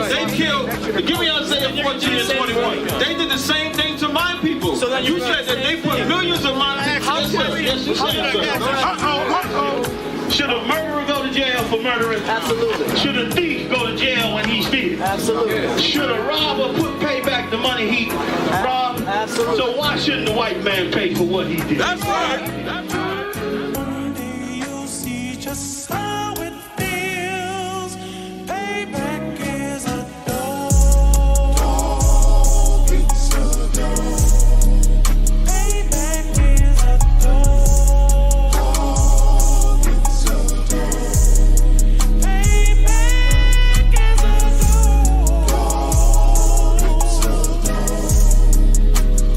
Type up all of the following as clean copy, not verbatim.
They killed, give me Isaiah 14 and 21. They did the same thing to my people. So you said that they put millions of my people. Yes, you said, Should a murderer go to jail for murdering? Absolutely. Should a thief go to jail when he steals? Absolutely. Should a robber pay back the money he robbed? Absolutely. So why shouldn't the white man pay for what he did? That's right. That's right. One day you'll see just how it feels. Payback is a dog. It's a dog. Payback is a dog. It's a dog. Payback is a dog. It's a dog.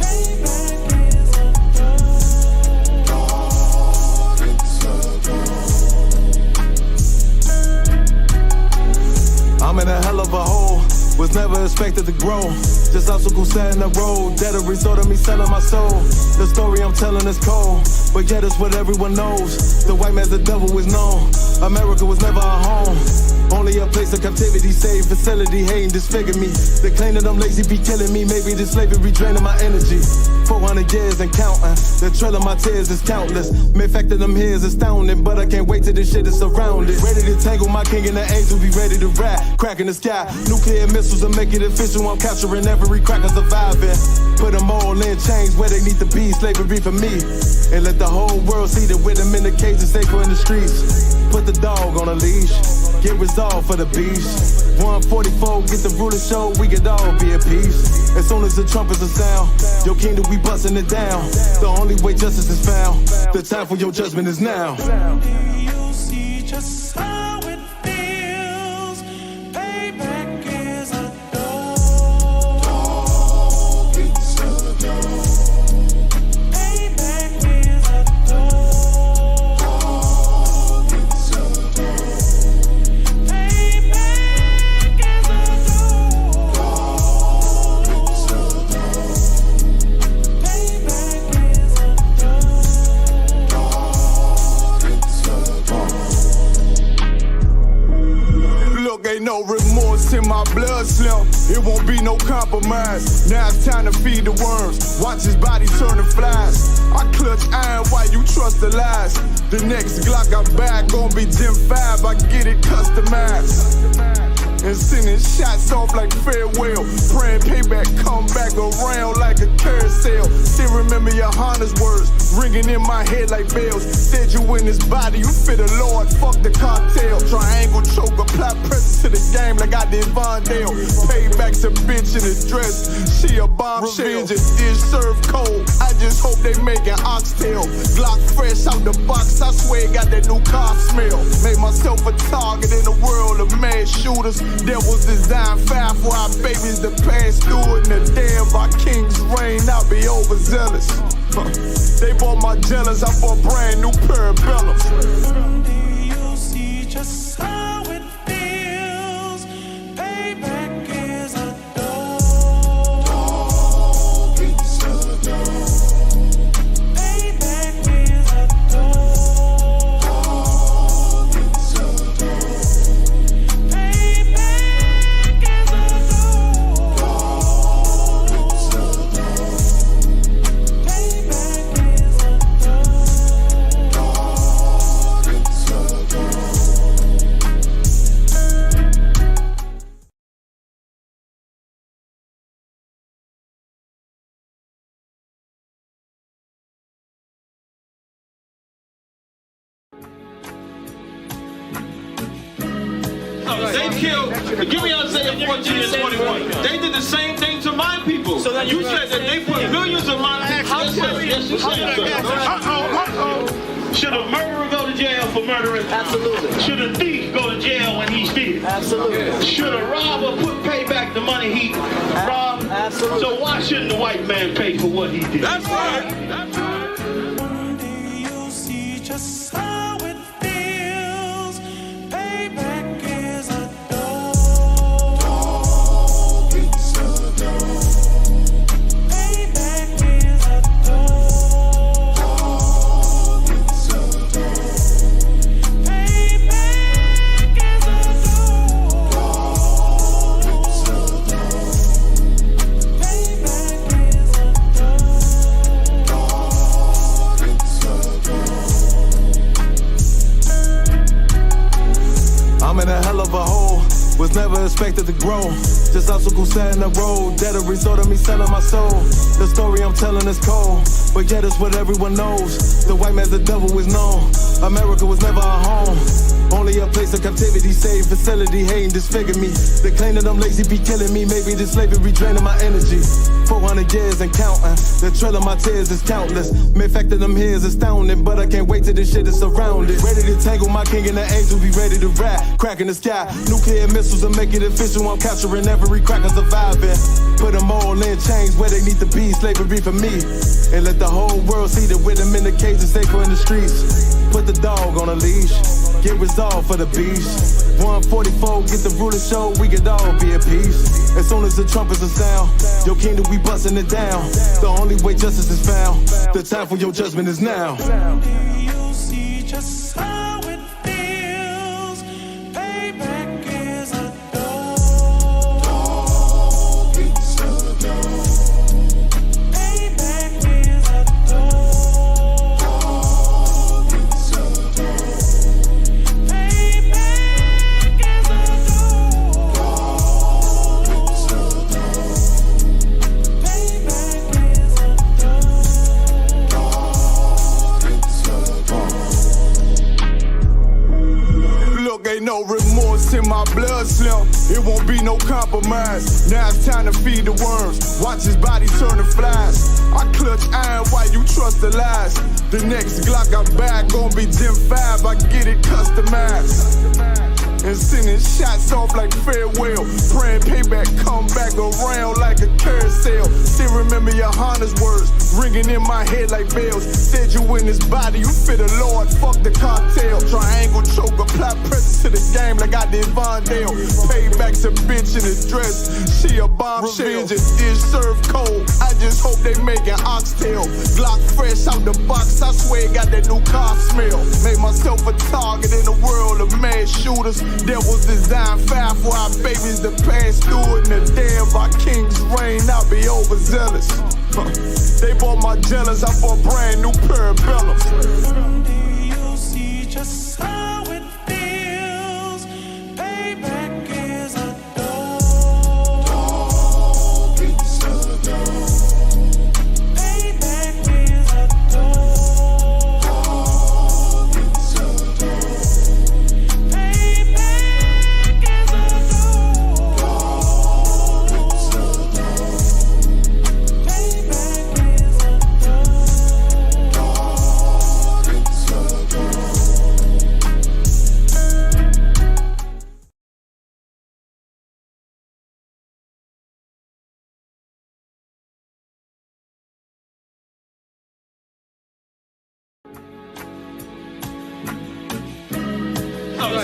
Payback is a dog. It's a dog. I'm in a hell of a hole, was never expected to grow. Just obstacles set in the road, that a result of me selling my soul. The story I'm telling is cold, but yet it's what everyone knows. The white man's the devil is known. America was never a home, only a place of captivity, safe facility, hating, disfigure me. They claim that I'm lazy, be killing me. Maybe this slavery draining my energy. 400 years and counting, the trail of my tears is countless. Main fact that I'm here is astounding, but I can't wait till this shit is surrounded. Ready to tangle my king and the angels, be ready to rap. Cracking the sky, nuclear missiles will make it official. I'm capturing every cracker surviving. Put them all in chains where they need to be, slavery for me. And let the whole world see that with them in the cage and safer in the streets. Put the dog on a leash, get resolved for the beast. 144, get the ruler show, we could all be at peace. As soon as the trumpets are sound, your kingdom we busting it down. The only way justice is found, the time for your judgment is now. You'll see just how it feels. Payback is a dog. It's a dog. Payback is a dog. It's a dog. Payback is a dog. It's a dog. Payback is a Look, ain't no remorse in my blood, Slim. It won't be no compromise. Now it's time to feed the worms. Watch his body turn to flies. I clutch iron while you trust the lies. The next Glock I buy gon' be Gen 5. I get it customized. And sending shots off like farewell. Praying payback come back around like a carousel. Still remember your Honda's words ringing in my head like bells. Said you in this body, you fit a Lord, fuck the cocktail. Triangle choke, apply pressure to the game like I did Vondale. Payback's a bitch in a dress, she a bombshell. Revenge is served cold, I just hope they making oxtail. Glock fresh out the box, I swear it got that new car smell. Made myself a target in the world of mad shooters. That was designed fire for our babies to pass through it. And the damn by King's reign, I'll be overzealous. They bought my jealous, I bought brand new parabellums. Someday you'll see just how it feels. Payback is a dog. It's a dog. Payback is a dog. It's a dog. Payback is a dog. It's a dog. Payback is a dog. It's a dog. They killed, give me Isaiah 14 and 21. They did the same thing to my people. So you said that they put millions of my people. Yes, you said, Should a murderer go to jail for murdering? Absolutely. Should a thief go to jail when he steals? Absolutely. Should a robber pay back the money he robbed? Absolutely. So why shouldn't the white man pay for what he did? That's right. That's right. One day you'll see just how it feels. Payback is a dog. It's a dog. Payback is a dog. It's a dog. Payback is a dog. hell of a hole. Was never expected to grow. Just obstacle set in the road. That a result of me selling my soul. The story I'm telling is cold, but yet it's what everyone knows. The white man's the devil is known. America was never a home. Only a place of captivity, save facility, hating, disfigure me. They claim that I'm lazy, be killing me. Maybe this slavery draining my energy. 400 years and counting. The trail of my tears is countless. Main fact that I'm here is astounding, but I can't wait till this shit is surrounded. Ready to tangle my king and the angel, be ready to rap. Cracking the sky, nuclear missiles and make it official. I'm capturing every cracker surviving. Put them all in chains where they need to be. Slavery for me. And let the whole world see that with them in the cage and safer in the streets. Put the dog on a leash. Get resolved for the beast. 144, get the ruler show, we could all be at peace. As soon as the trumpets are sound, your kingdom, we busting it down. The only way justice is found, the time for your judgment is now. You'll see just how it feels. Payback is a dog. It's a dog. Payback is a dog. It's a dog. Payback is a dog. It's a dog. Payback is a Look, ain't no remorse in my blood slim. It won't be no compromise. Now it's time to feed the worms. Watch his body turn to flies. I clutch iron while you trust the lies. The next Glock I buy gon' be Gen 5. I get it customized. And sending shots off like farewell. Praying payback come back around like a carousel. Still remember your Honda's words ringing in my head like bells. Said you in this body, you fit a Lord, fuck the cocktail. Triangle choke, apply pressure to the game like I did Vondale. Payback's a bitch in a dress, she a bombshell. Revenge is served cold, I just hope they making oxtail. Glock fresh out the box, I swear it got that new car smell. Made myself a target in the world of mad shooters. That was designed fire for our babies to pass through. In the day of our king's reign, I'll be overzealous. They bought my jealous, I bought brand new parabellums. someday you'll see just how it feels. Payback is a dog. It's a dog. Payback is a dog. It's a dog. Payback is a dog. It's a dog. Payback is a dog. It's a dog.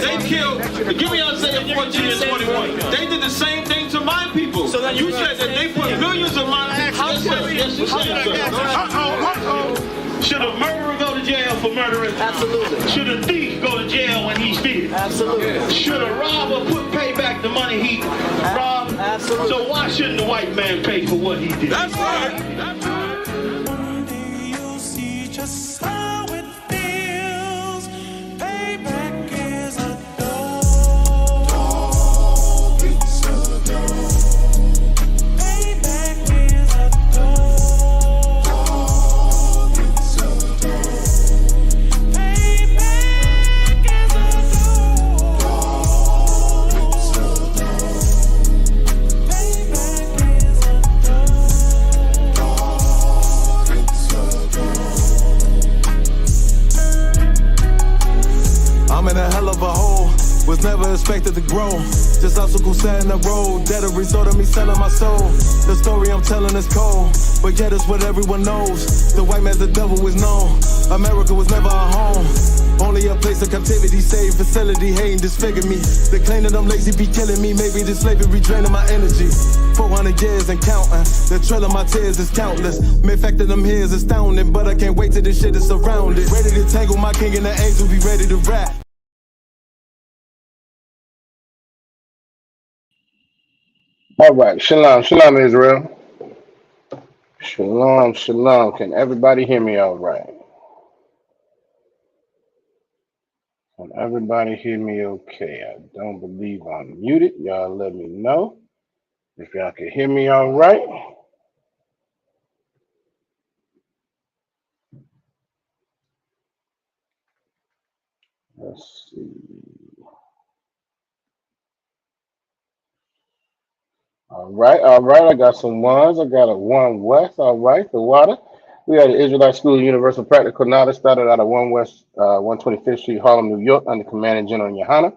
They killed, give me Isaiah 14 and 21. They did the same thing to my people. So you said that they put millions of my houses. Yes, you said, sir. Should a murderer go to jail for murdering? Absolutely. Should a thief go to jail when he steals? Absolutely. Should a robber payback the money he robbed? Absolutely. So why shouldn't the white man pay for what he did? That's right. That's right. One day you'll see just how it feels. Payback is a dog. It's a dog. Payback is a dog. It's a dog. Payback is a dog. It's a dog. Payback is a dog. It's a dog. I'm in a hell of a hole, was never expected to grow. Just obstacle set in the road, that a result of me selling my soul. The story I'm telling is cold, but yet it's what everyone knows. The white man's the devil is known. America was never a home. Only a place of captivity, save facility, hating, disfigure me. They claim that I'm lazy, be killing me. Maybe this slavery draining my energy. 400 years and counting. The trail of my tears is countless. Main fact that I'm here is astounding, but I can't wait till this shit is surrounded. Ready to tangle my king and the angel, be ready to rap. All right, shalom, shalom, Israel. Shalom, shalom. Can everybody hear me all right? Can everybody hear me okay? I don't believe I'm muted. Y'all let me know if y'all can hear me all right. Let's see. All right, all right. I got some ones. I got a one west. All right, the water. We had the Israelite School of Universal Practical Knowledge started out of 1 West, 125th Street, Harlem, New York, under Commanding General Yohana.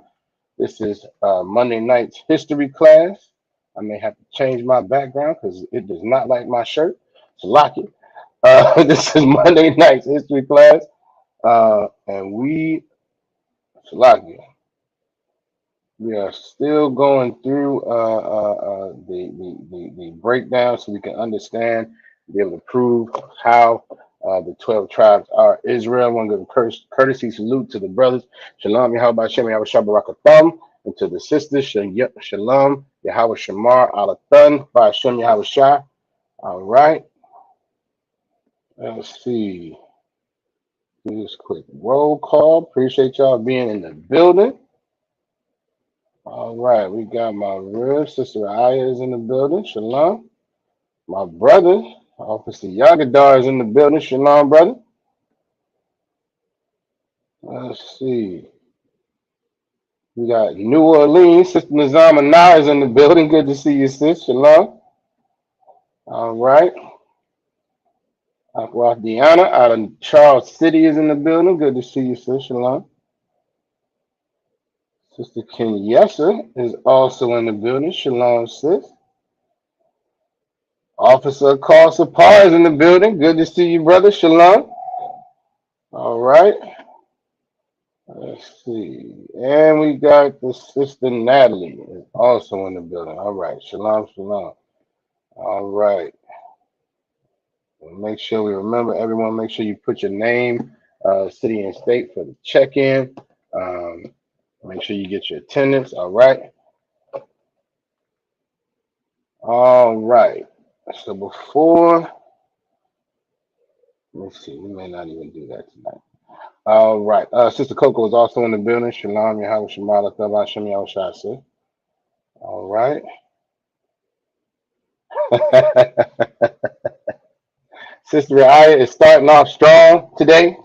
This is Monday night's history class. I may have to change my background because it does not like my shirt. So lock it. This is Monday night's history class, and Salakia, we are still going through the breakdown so we can understand, be able to prove how the 12 tribes are Israel. I want to give a courtesy salute to the brothers. Shalom, Yahweh Shem, Yahweh Shabbarakatham, and to the sisters, Shalom, Yahweh Shamar, Alathan, Ba'ashem Yahweh Shah. All right, let's see. Do this quick roll call. Appreciate y'all being in the building. All right, we got my real sister Aya is in the building. Shalom. My brother, Officer Yagadar is in the building. Shalom, brother. Let's see. We got New Orleans. Sister Nazama Na is in the building. Good to see you, sis. Shalom. All right. Aqua Deanna out of Charles City is in the building. Good to see you, sis. Shalom. Sister Kenyessa is also in the building. Shalom, sis. Officer Carl Sapar is in the building. Good to see you, brother. Shalom. All right. Let's see. And we got the sister Natalie is also in the building. All right. Shalom, shalom. All right. We'll make sure we remember everyone. Make sure you put your name, city, and state for the check-in. Make sure you get your attendance. All right. All right. So before, let's see. We may not even do that tonight. All right. Sister Coco is also in the building. Shalom, Yahweh Shemala, Thabah, Shem Yahweh Shai. All right. Sister Aya is starting off strong tonight.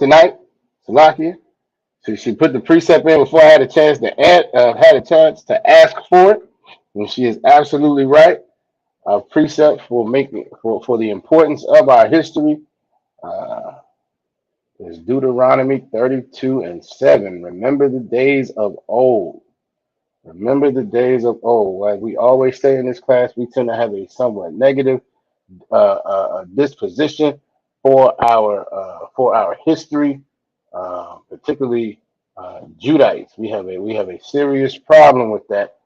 Salakia. So she put the precept in before I had a chance to ask for it. And she is absolutely right. Our precept for the importance of our history is Deuteronomy 32:7. Remember the days of old. Remember the days of old. Like we always say in this class, we tend to have a somewhat negative disposition for our history, particularly Judites. We have a serious problem with that,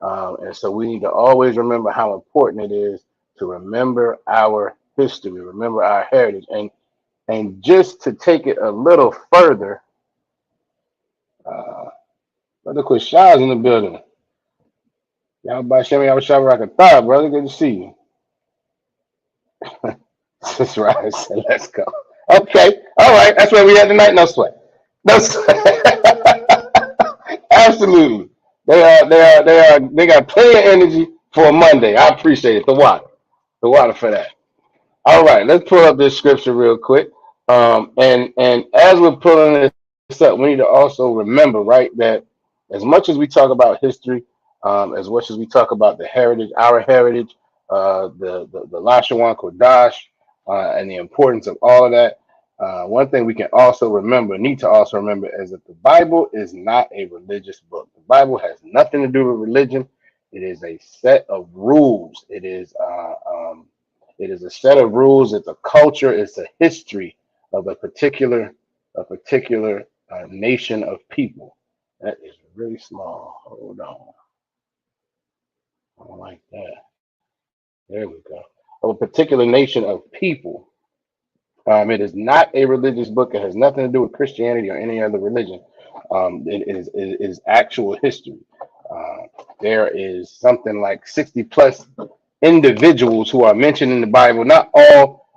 and so we need to always remember how important it is to remember our history, remember our heritage, and just to take it a little further. Brother Quishaw's in the building. Y'all by Shemi, y'all shop like a thought, brother. Good to see you. That's right. I said, let's go. Okay. All right. That's where we at tonight. No sweat. No sweat. Absolutely. They got plenty of energy for a Monday. I appreciate it. The water for that. All right. Let's pull up this scripture real quick. And as we're pulling this up, we need to also remember, right, that as much as we talk about history, as much as we talk about the heritage, our heritage, the Lashawan Kodash, and the importance of all of that. One thing we can also need to also remember, is that the Bible is not a religious book. The Bible has nothing to do with religion. It is a set of rules. It is a set of rules. It's a culture. It's a history of a particular nation of people. That is really small. Hold on. I don't like that. There we go. Of a particular nation of people. It is not a religious book. It has nothing to do with Christianity or any other religion. It is actual history. There is something like 60 plus individuals who are mentioned in the Bible. Not all,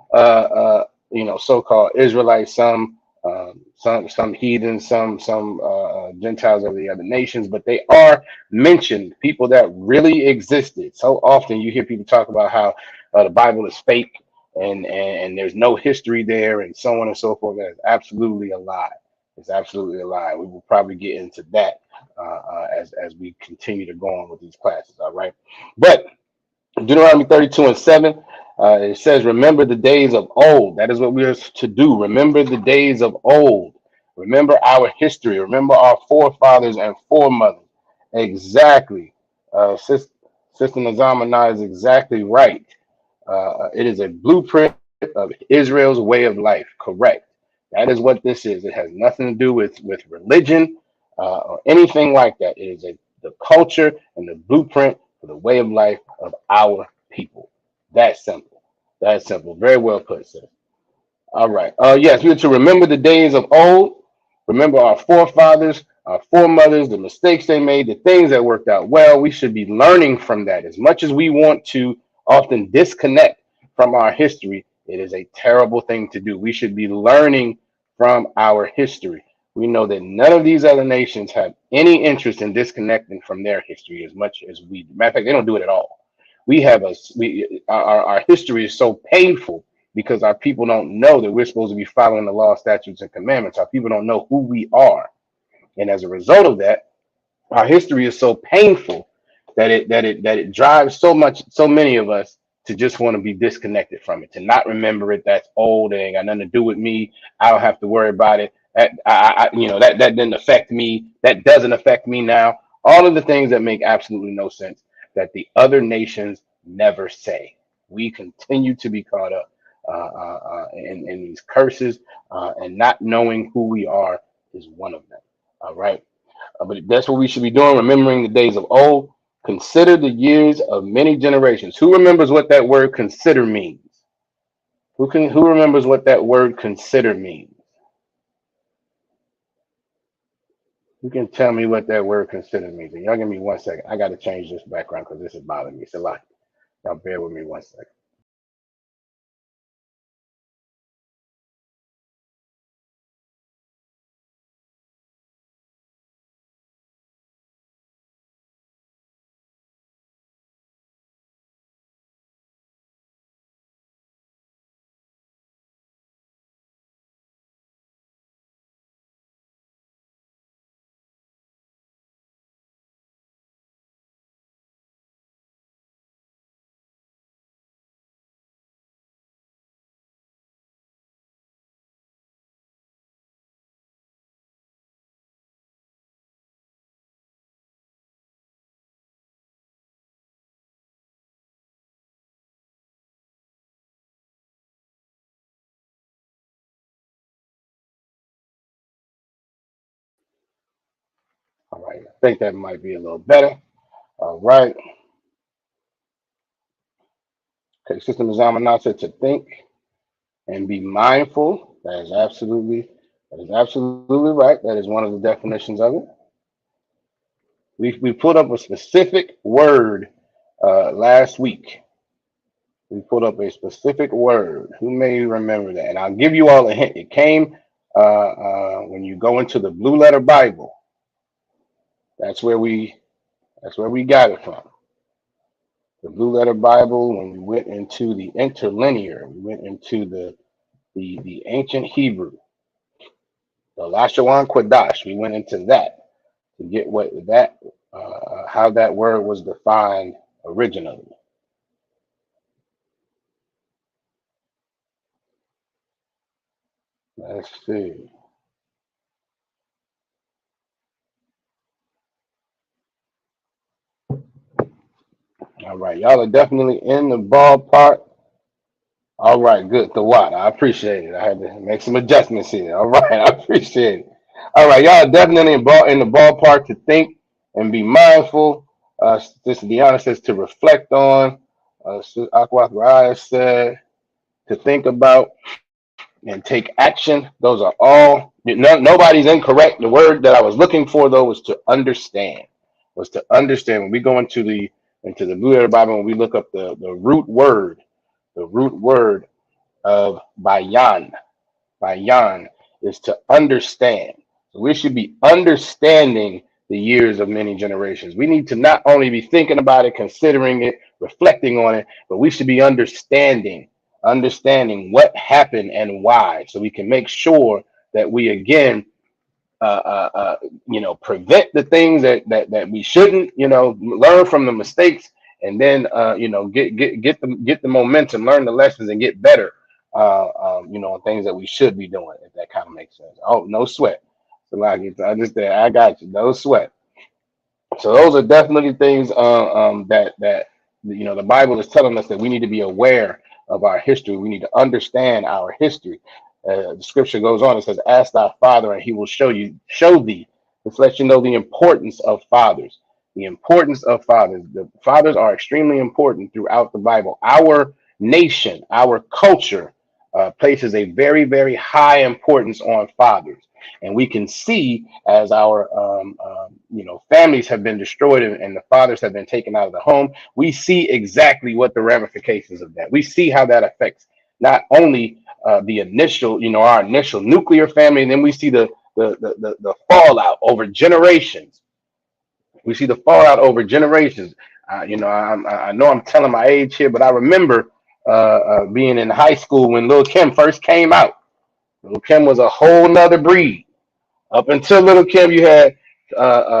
so-called Israelites. Some heathens. Some Gentiles of the other nations, but they are mentioned, people that really existed. So often you hear people talk about how the Bible is fake and there's no history there and so on and so forth. That is absolutely a lie. It's absolutely a lie. We will probably get into that as we continue to go on with these classes. All right, but Deuteronomy 32:7, it says, remember the days of old. That is what we are to do. Remember the days of old. Remember our history. Remember our forefathers and foremothers. Exactly. Sister Nazamana is exactly right. It is a blueprint of Israel's way of life. Correct. That is what this is. It has nothing to do with religion or anything like that. It is the culture and the blueprint for the way of life of our people. That's simple. That's simple. Very well put, sir. All right. Yes, we are to remember the days of old, remember our forefathers, our foremothers, the mistakes they made, the things that worked out well. We should be learning from that. As much as we want to often disconnect from our history, it is a terrible thing to do. We should be learning from our history. We know that none of these other nations have any interest in disconnecting from their history as much as we do. Matter of fact, they don't do it at all. We have our history is so painful because our people don't know that we're supposed to be following the law, statutes, and commandments. Our people don't know who we are. And as a result of that, our history is so painful that it drives so many of us to just want to be disconnected from it, to not remember it. That's old. It ain't got nothing to do with me. I don't have to worry about it. That didn't affect me. That doesn't affect me now. All of the things that make absolutely no sense that the other nations never say. We continue to be caught up in these curses, and not knowing who we are is one of them. All right. But that's what we should be doing, remembering the days of old. Consider the years of many generations. Who remembers what that word consider means? Who remembers what that word consider means? Who can tell me what that word consider means? And y'all give me 1 second. I got to change this background because this is bothering me. It's a lot. Y'all bear with me 1 second. All right. I think that might be a little better. All right. Okay. System is said to think and be mindful. That is absolutely right. That is one of the definitions of it. We put up a specific word last week. We put up a specific word. Who may remember that? And I'll give you all a hint. It came when you go into the Blue Letter Bible. That's where we got it from. The Blue Letter Bible. When we went into the interlinear, we went into the ancient Hebrew, the Lashawan Kodash. We went into that to get how that word was defined originally. Let's see. All right, y'all are definitely in the ballpark. All right, good. The what? I appreciate it. I had to make some adjustments here. All right, I appreciate it. All right, y'all are definitely in the ballpark to think and be mindful. Sister Deanna says to reflect on. Aqua Raya said to think about and take action. Those are all. Nobody's incorrect. The word that I was looking for though was to understand. Was to understand when we go into the Blue Letter Bible and we look up the root word of bayan. Bayan is to understand. So we should be understanding the years of many generations. We need to not only be thinking about it, considering it, reflecting on it, but we should be understanding what happened and why, so we can make sure that we again prevent the things that we shouldn't, learn from the mistakes, and then get the momentum, learn the lessons, and get better, on things that we should be doing. If that kind of makes sense. Oh, no sweat. So like, I understand. I got you. No sweat. So those are definitely things that the Bible is telling us that we need to be aware of our history. We need to understand our history. The scripture goes on. It says, "Ask thy father, and he will show thee." This lets you know the importance of fathers. The importance of fathers. The fathers are extremely important throughout the Bible. Our nation, our culture, places a very, very high importance on fathers. And we can see as our families have been destroyed, and the fathers have been taken out of the home, we see exactly what the ramifications of that. We see how that affects not only the initial, our initial nuclear family, and then we see the fallout over generations. We see the fallout over generations. I know I'm telling my age here, but I remember being in high school when Lil Kim first came out. Lil Kim was a whole nother breed. Up until Lil Kim, you had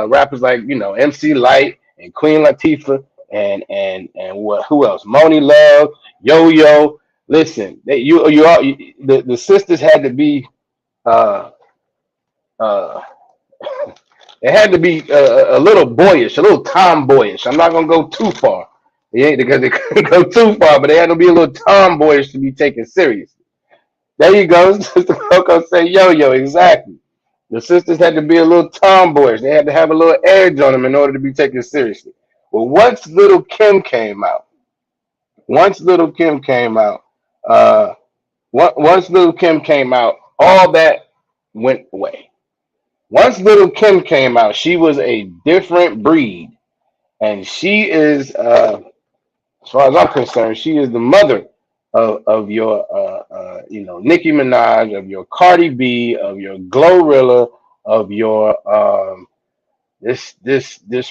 rappers like MC Light and Queen Latifah and what? Who else? Moni Love, Yo Yo. Listen, the sisters had to be uh, uh, it had to be a little boyish, a little tomboyish. I'm not gonna go too far. It ain't because they couldn't go too far, but they had to be a little tomboyish to be taken serious. There you go. Sister Coco say yo yo, exactly. The sisters had to be a little tomboyish. They had to have a little edge on them in order to be taken seriously. Well, once Little Kim came out, once Little Kim came out, uh, once Little Kim came out, all that went away. Once Little Kim came out, she was a different breed, and she is, as far as I'm concerned, she is the mother of your, Nicki Minaj, of your Cardi B, of your Glorilla, of your this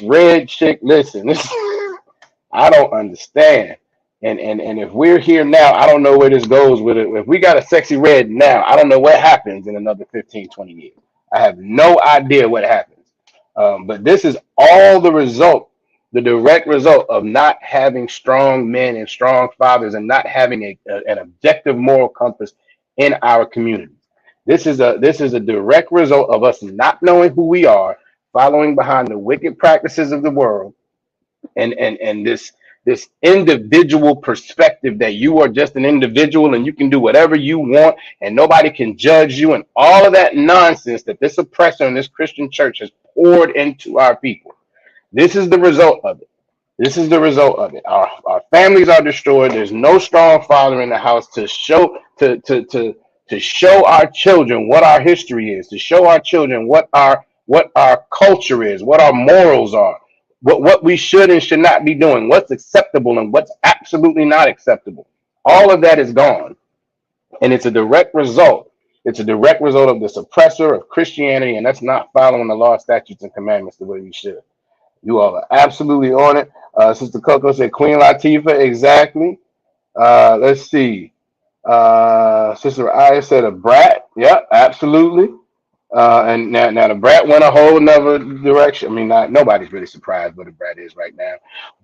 red chick. Listen, this I don't understand. And if we're here now, I don't know where this goes with it. If we got a sexy red now, I don't know what happens in another 15, 20 years. I have no idea what happens. But this is all the direct result of not having strong men and strong fathers, and not having an objective moral compass in our communities. This is a direct result of us not knowing who we are, following behind the wicked practices of the world, and this individual perspective that you are just an individual and you can do whatever you want and nobody can judge you, and all of that nonsense that this oppressor and this Christian church has poured into our people. This is the result of it. This is the result of it. Our families are destroyed. There's no strong father in the house to show our children what our history is, to show our children what our culture is, what our morals are, what we should and should not be doing, what's acceptable and what's absolutely not acceptable. All of that is gone. And it's a direct result. It's a direct result of this oppressor of Christianity, and that's not following the law, statutes, and commandments the way we should. You all are absolutely on it. Sister Coco said Queen Latifah, exactly. Let's see. Sister Aya said a brat. Yep, absolutely. And now the brat went a whole nother direction. I mean, nobody's really surprised what a brat is right now,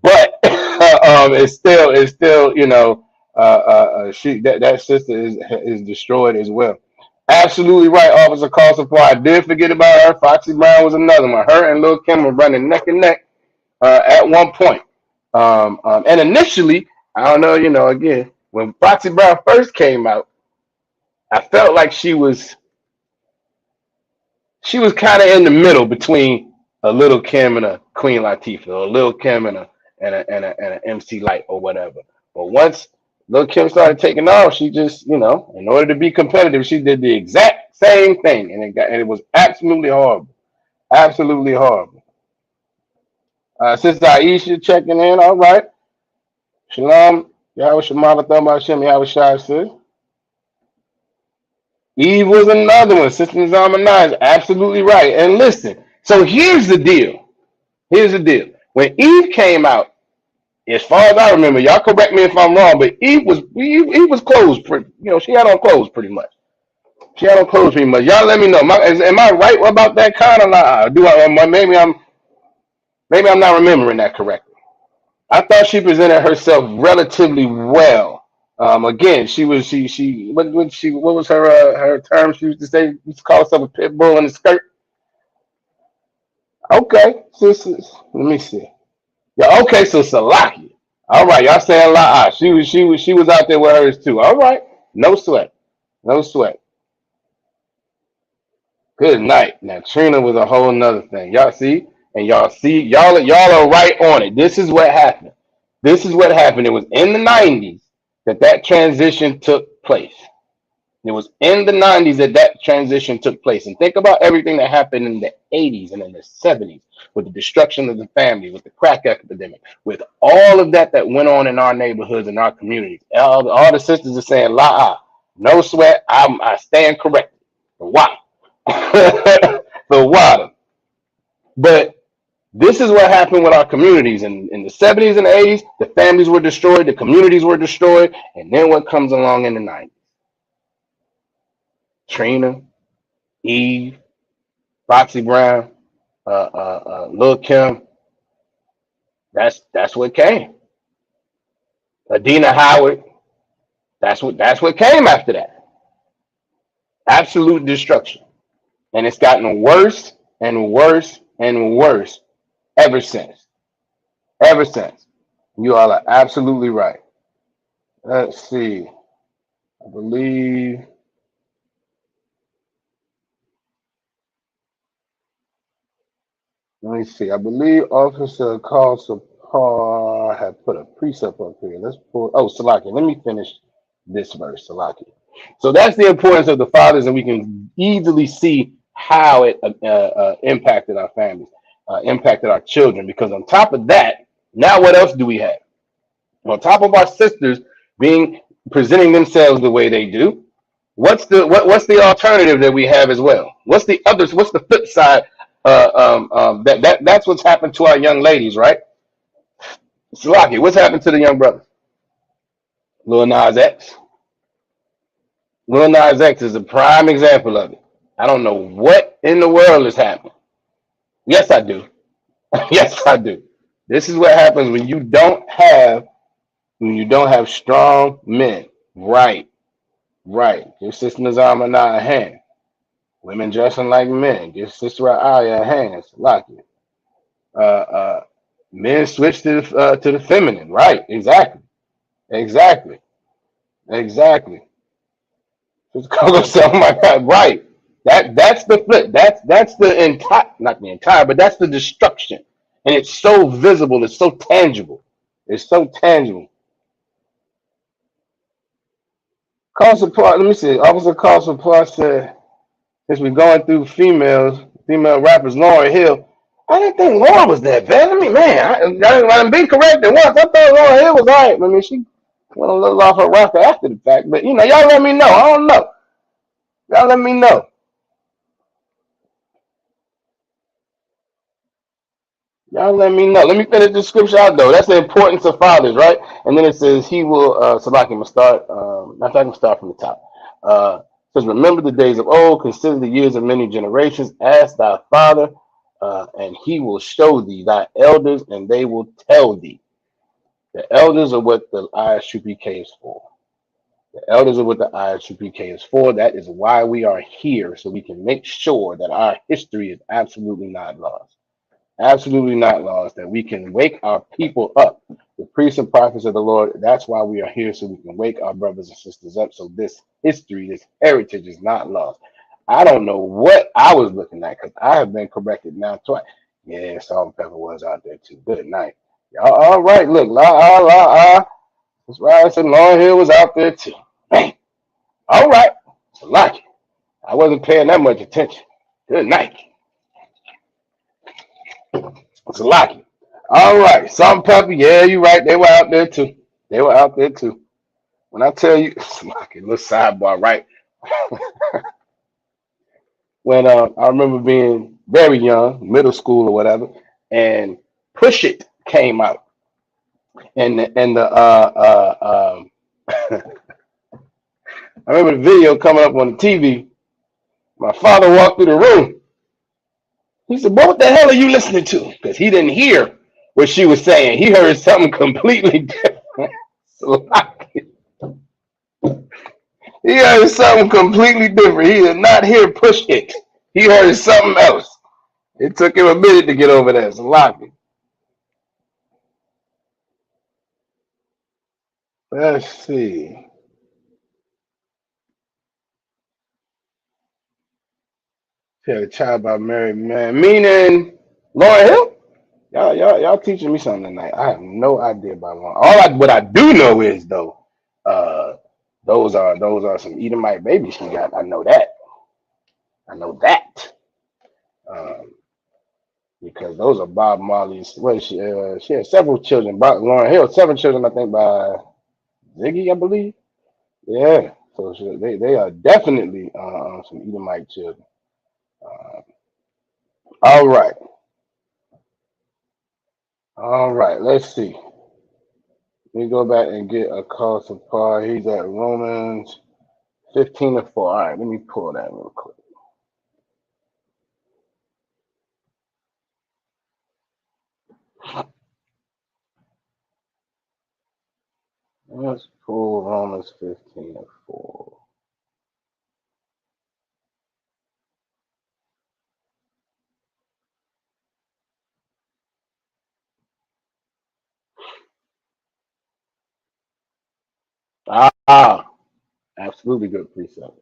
but it's still she that sister is destroyed as well. Absolutely right, Officer Carlson. I did forget about her. Foxy Brown was another one. Her and Lil Kim were running neck and neck at one point. And initially, I don't know, again, when Foxy Brown first came out, I felt like she was kind of in the middle between a Little Kim and a Queen Latifah, or a Little Kim and a MC Light or whatever. But once Lil Kim started taking off, she just, in order to be competitive, she did the exact same thing, and it was absolutely horrible, absolutely horrible. Sister Aisha checking in, all right. Shalom, Yahweh Shemata Thumba Hashem, Yahweh Shai sis. Eve was another one. Sister Nizama 9 is absolutely right. And listen, so here's the deal. Here's the deal. When Eve came out, as far as I remember, y'all correct me if I'm wrong, but Eve was clothes pretty, she had on clothes pretty much. She had on clothes pretty much. Y'all let me know. Am I right about that kind of lie? Maybe I'm not remembering that correctly. I thought she presented herself relatively well. Again, what was her term? She used to say, used to call herself a pit bull in the skirt. Okay, let me see. Yeah, okay, so Salaki. All right, y'all saying la. She was out there with hers too. All right, no sweat, no sweat. Good night. Now Trina was a whole nother thing. Y'all are right on it. This is what happened. This is what happened. It was in the 90s that transition took place. It was in the 90s that transition took place. And think about everything that happened in the 80s and in the 70s with the destruction of the family, with the crack epidemic, with all of that went on in our neighborhoods and our communities. All the sisters are saying, la, no sweat. I stand corrected. Why? The water. But this is what happened with our communities. In the 70s and the 80s, the families were destroyed, the communities were destroyed. And then what comes along in the 90s? Trina, Eve, Foxy Brown, Lil Kim. That's what came. Adina Howard. That's what came after that. Absolute destruction. And it's gotten worse and worse and worse ever since. Ever since. You all are absolutely right. Let's see. I believe. Let me see. I believe Officer Carl Sapar had put a precept up here. Let's pull. Oh, Salaki. Let me finish this verse, Salaki. So that's the importance of the fathers, and we can easily see how it impacted our families, impacted our children. Because on top of that, now what else do we have? On top of our sisters presenting themselves the way they do, what's the alternative that we have as well? What's the flip side? That's what's happened to our young ladies, right? Salaki, what's happened to the young brothers? Lil Nas X. Lil Nas X is a prime example of it. I don't know what in the world is happening. Yes, I do. Yes, I do. This is what happens when you don't have strong men. Right. Give Sister Nazama a hand. Women dressing like men. Give Sister Aya a hand. Salaki. Men switch to the feminine. Right. Exactly. Just call herself, oh my God, right. That's the flip. That's the entire, not the entire, but that's the destruction. And it's so visible, it's so tangible. It's so tangible. Call support, let me see. Officer Call Support said, since we're going through female rappers, Lauryn Hill. I didn't think Lauryn was that bad. I mean, man, I'm being corrected once. I thought Lauryn Hill was all right. I mean, she went a little off her rocker after the fact, but y'all let me know. I don't know. Y'all let me know. Y'all let me know. Let me finish the scripture out though. That's the importance of fathers, right? And then it says he will Salaki must start not I can start from the top. Says, remember the days of old, consider the years of many generations, ask thy father, and he will show thee thy elders, and they will tell thee. The elders are what the ISUPK is for. The elders are what the ISUPK is for. That is why we are here, so we can make sure that our history is absolutely not lost. Absolutely not lost, that we can wake our people up. The priests and prophets of the Lord, that's why we are here, so we can wake our brothers and sisters up, so this history, this heritage is not lost. I don't know what I was looking at, because I have been corrected now twice. Yeah, Salt and Pepper was out there too. Good night. Y'all all right, look, that's right, I said Lauryn Hill was out there too. Man. All right, it's a lot. I wasn't paying that much attention. Good night. It's a lot. All right, Salt and Pepper, yeah, you're right. They were out there too. When I tell you, it's like a little sidebar, right? when I remember being very young, middle school or whatever, and Push It came out, and I remember the video coming up on the TV. My father walked through the room. He said, "What the hell are you listening to?" Because he didn't hear what she was saying. He heard something completely different. So, he heard something completely different. He did not hear Push It. He heard something else. It took him a minute to get over that. So, let's see. She had a child by a married man. Meaning Lauren Hill? Y'all teaching me something tonight. I have no idea about Lauren. What I do know is though, uh, those are some Edomite babies she got. I know that. I know that. Um, because those are Bob Marley's. What she had several children. Lauren Hill, 7 children, I think, by Ziggy, I believe. Yeah. So they are definitely some Edomite children. Uh, all right. All right. Let's see. Let me go back and get a call supply. He's at Romans 15:4. All right. Let me pull that real quick. Let's pull Romans 15:4. Absolutely good precept.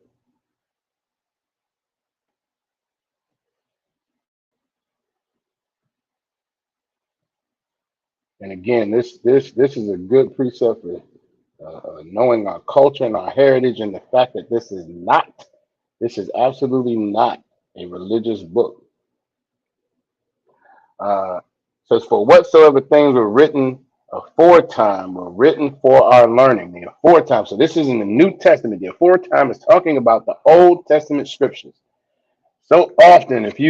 And again, this is a good precept for knowing our culture and our heritage, and the fact that this is absolutely not a religious book. Uh, says, "For whatsoever things were written aforetime were written for our learning." The aforetime. So this is in the New Testament. The aforetime is talking about the Old Testament scriptures. So often, if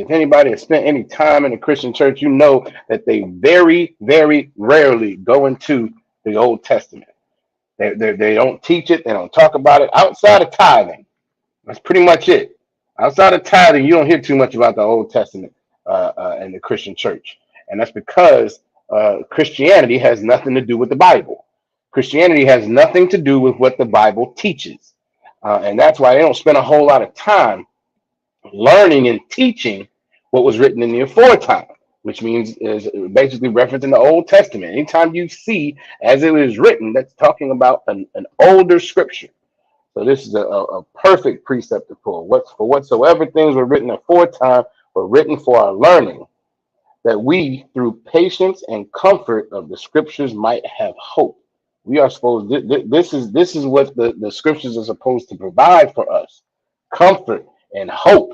anybody has spent any time in a Christian church, you know that they very, very rarely go into the Old Testament. They don't teach it. They don't talk about it outside of tithing. That's pretty much it. Outside of tithing, you don't hear too much about the Old Testament in the Christian church, and that's because Christianity has nothing to do with the Bible. Christianity has nothing to do with what the Bible teaches, and that's why they don't spend a whole lot of time learning and teaching what was written in the aforetime, which means is basically referencing the Old Testament. Anytime you see as it is written, that's talking about an older scripture. So this is a perfect precept to pull. Whatsoever things were written aforetime were written for our learning, that we, through patience and comfort of the scriptures, might have hope. We are supposed. This is what the scriptures are supposed to provide for us: comfort and hope.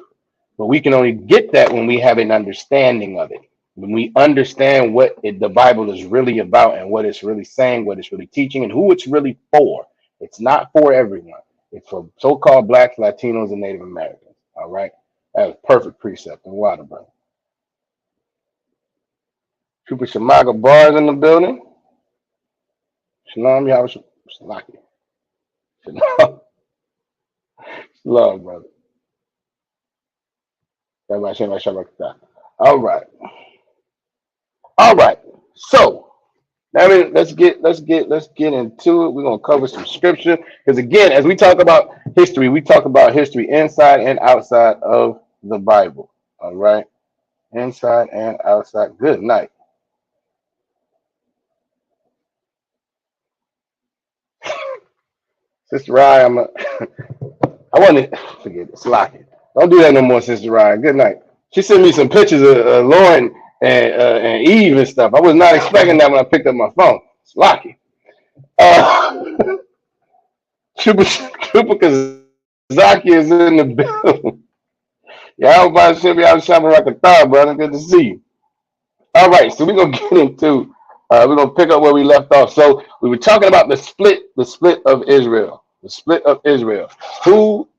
But we can only get that when we have an understanding of it. When we understand what the Bible is really about and what it's really saying, what it's really teaching, and who it's really for. It's not for everyone. It's for so-called blacks, Latinos, and Native Americans. All right, that is perfect precept and water, brother. Trooper Shamaga Bars in the building. Shalom, Yahweh Shalaki. Shalom, shalom, brother. Everybody say my Shabbat. All right. All right. So I mean, let's get into it. We're gonna cover some scripture because again, as we talk about history, we talk about history inside and outside of the Bible. All right, inside and outside. Good night, Sister Ryan. I want to forget it. Lock it. Don't do that no more, Sister Ryan. Good night. She sent me some pictures of Lauren and Eve and stuff. I was not expecting that when I picked up my phone. It's Locky. Trooper Kazaki is in the building. Yeah, everybody should be out shopping like a thought, brother. Good to see you. All right, so we're gonna get into we're gonna pick up where we left off. So we were talking about the split of Israel. The split of Israel. Who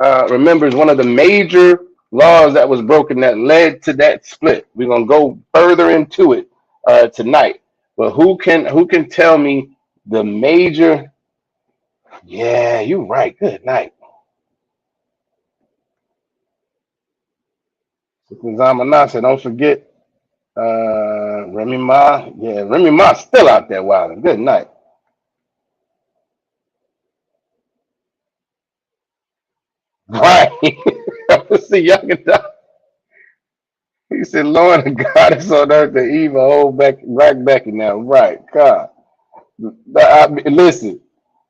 remembers one of the major laws that was broken that led to that split? We're gonna go further into it tonight. But who can tell me the major? Yeah, you're right. Good night. Zamana said, don't forget Remy Ma. Yeah, Remy Ma still out there wilding. Good night. Right. See, y'all can tell. He said, Lord and God is on earth, the evil, hold back, right back now. Right, God. Listen,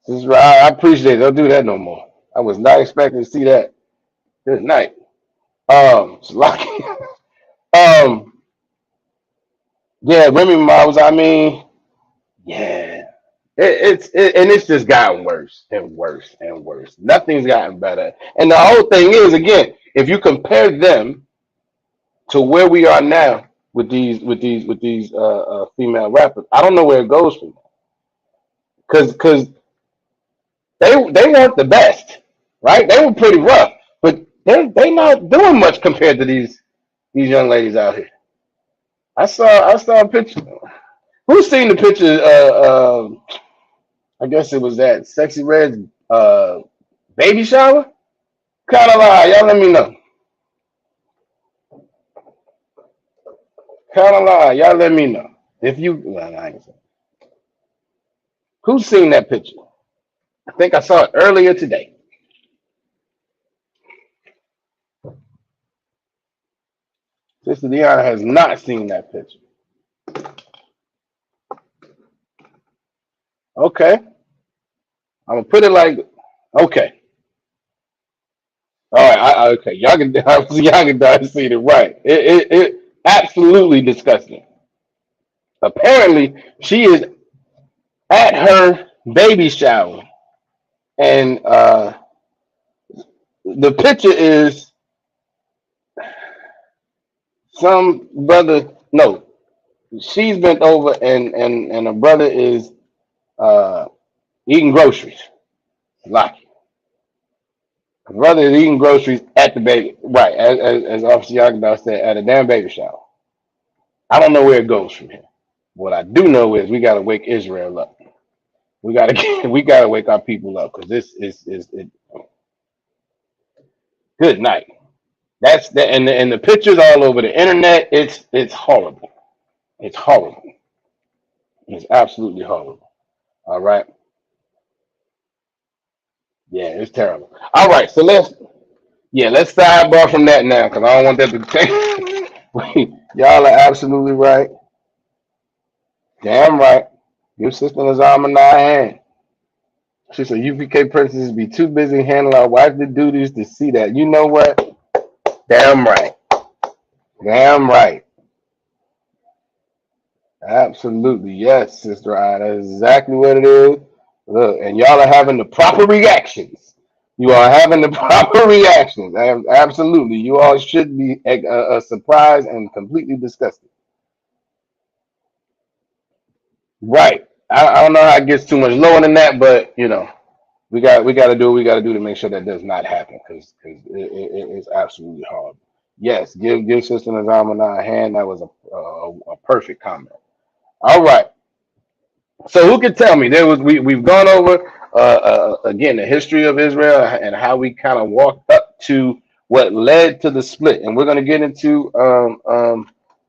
I appreciate it. Don't do that no more. I was not expecting to see that. Good night. It's lucky. um, yeah, Remy Miles. I mean, yeah, and it's just gotten worse and worse and worse. Nothing's gotten better. And the whole thing is, again, if you compare them to where we are now with these female rappers, I don't know where it goes from because they weren't the best, right? They were pretty rough, but they not doing much compared to these young ladies out here. I saw a picture. Who's seen the picture? I guess it was that Sexy Red's baby shower. Kind of lie, y'all. Let me know. Kind of lie, y'all. Let me know if you. Well, I ain't saying. Who's seen that picture? I think I saw it earlier today. Sister Deanna has not seen that picture. Okay, I'm gonna put it like. Okay. All right, okay, y'all can see it right. It absolutely disgusting. Apparently, she is at her baby shower, and the picture is some brother. No, she's bent over, and her brother is uh, eating groceries. Lucky, her brother is eating groceries at the baby, right? As Officer Yagdal said, at a damn baby shower. I don't know where it goes from here. What I do know is we got to wake Israel up. We got to we got to wake our people up because this is it, good night. That's the and the pictures all over the internet. It's horrible. It's horrible. It's absolutely horrible. All right. Yeah, it's terrible. All right. So let's sidebar from that now because I don't want that to take. Y'all are absolutely right. Damn right. Your sister is arm in our hand. She said UPK princesses be too busy handling our wifely duties to see that. You know what? Damn right. Damn right. Absolutely. Yes, Sister I. That's exactly what it is. Look, and y'all are having the proper reactions. You are having the proper reactions. Absolutely. You all should be surprised and completely disgusted. Right. I don't know how it gets too much lower than that, but we got to do what we got to do to make sure that does not happen because it's absolutely horrible. Yes, give Sister Nazama a hand. That was a perfect comment. All right. So who can tell me? We've gone over again the history of Israel and how we kind of walked up to what led to the split, and we're going to get into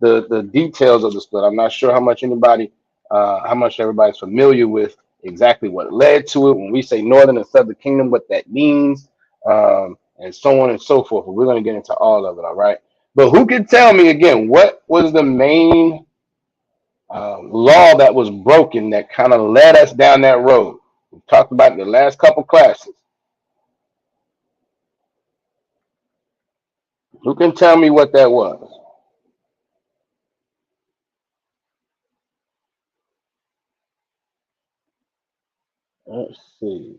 the details of the split. I'm not sure how much everybody's familiar with exactly what led to it. When we say Northern and Southern Kingdom, what that means, and so on and so forth. We're going to get into all of it. All right. But who can tell me again what was the main law that was broken that kind of led us down that road? We talked about in the last couple classes. Who can tell me what that was? Let's see.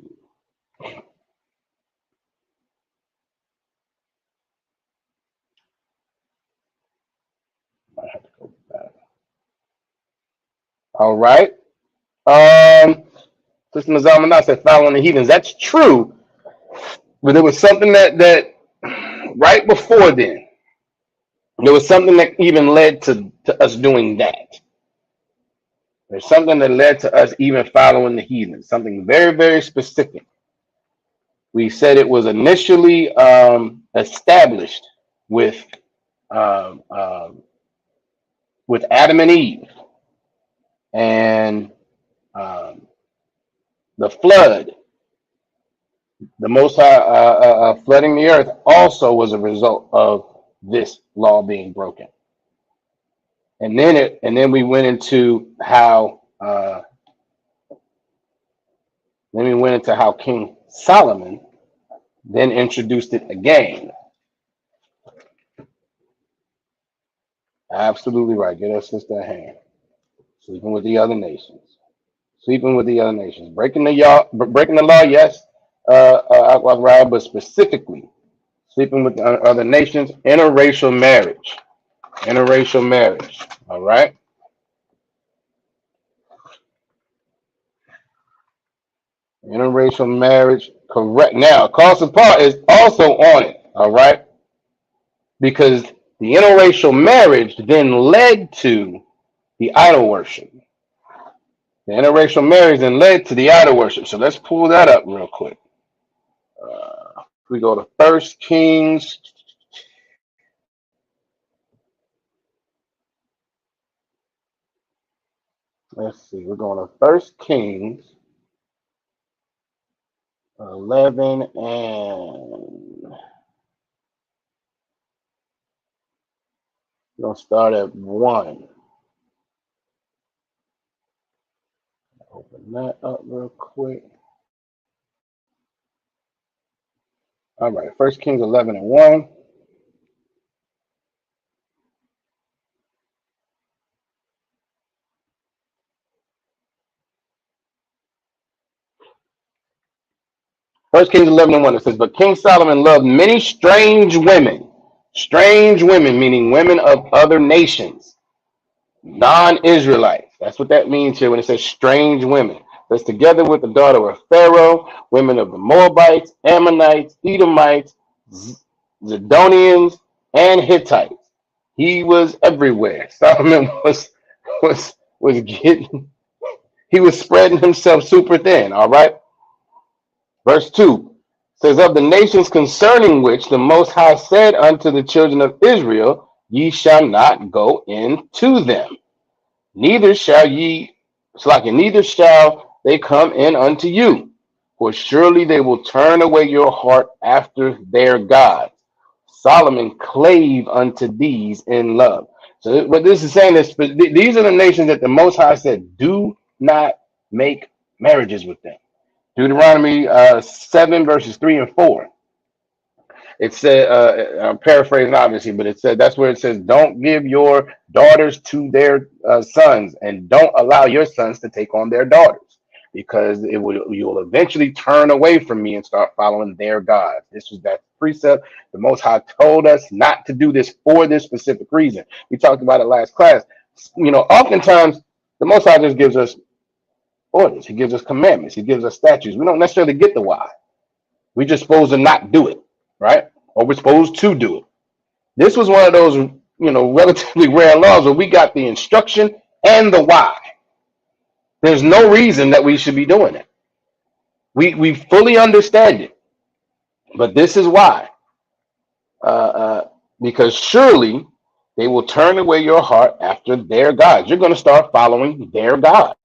I have to go back. All right. Um, Sister Mazamana said following the heathens. That's true, but there was something that right before then, there was something that even led to us doing that. There's something that led to us even following the heathens, something very, very specific. We said it was initially established with um, um, with Adam and Eve, and the flood, the Most High flooding the earth, also was a result of this law being broken. And then we went into how King Solomon then introduced it again. Absolutely right. Get us sister a hand. Sleeping with the other nations. Sleeping with the other nations. Breaking the law, yes, right, but specifically sleeping with the other nations, interracial marriage. Interracial marriage. All right. Interracial marriage. Correct. Now, Carlson Paul is also on it. All right. Because the interracial marriage then led to the idol worship. The interracial marriage then led to the idol worship. So let's pull that up real quick. We go to First Kings. Let's see. We're going to First Kings 11 and we're going to start at 1. Open that up real quick. All right, First Kings 11 and 1. First Kings 11 and 1. It says, but King Solomon loved many strange women. Strange women, meaning women of other nations, non-Israelites. That's what that means here when it says strange women. That's together with the daughter of Pharaoh, women of the Moabites, Ammonites, Edomites, Zidonians, and Hittites. He was everywhere. Solomon was getting, he was spreading himself super thin. All right. Verse 2 says, of the nations concerning which the Most High said unto the children of Israel, ye shall not go into them, neither shall they come in unto you, for surely they will turn away your heart after their gods. Solomon clave unto these in love. So what this is saying is, these are the nations that the Most High said, do not make marriages with them. Deuteronomy 7 verses 3 and 4. It said, I'm paraphrasing obviously, but it said, that's where it says, don't give your daughters to their sons, and don't allow your sons to take on their daughters, because you will eventually turn away from me and start following their gods. This was that precept. The Most High told us not to do this for this specific reason. We talked about it last class. Oftentimes the Most High just gives us orders. He gives us commandments. He gives us statutes. We don't necessarily get the why. We're just supposed to not do it, right? Or we're supposed to do it. This was one of those, relatively rare laws where we got the instruction and the why. There's no reason that we should be doing it. We fully understand it, but this is why. Because surely they will turn away your heart after their gods. You're going to start following their gods.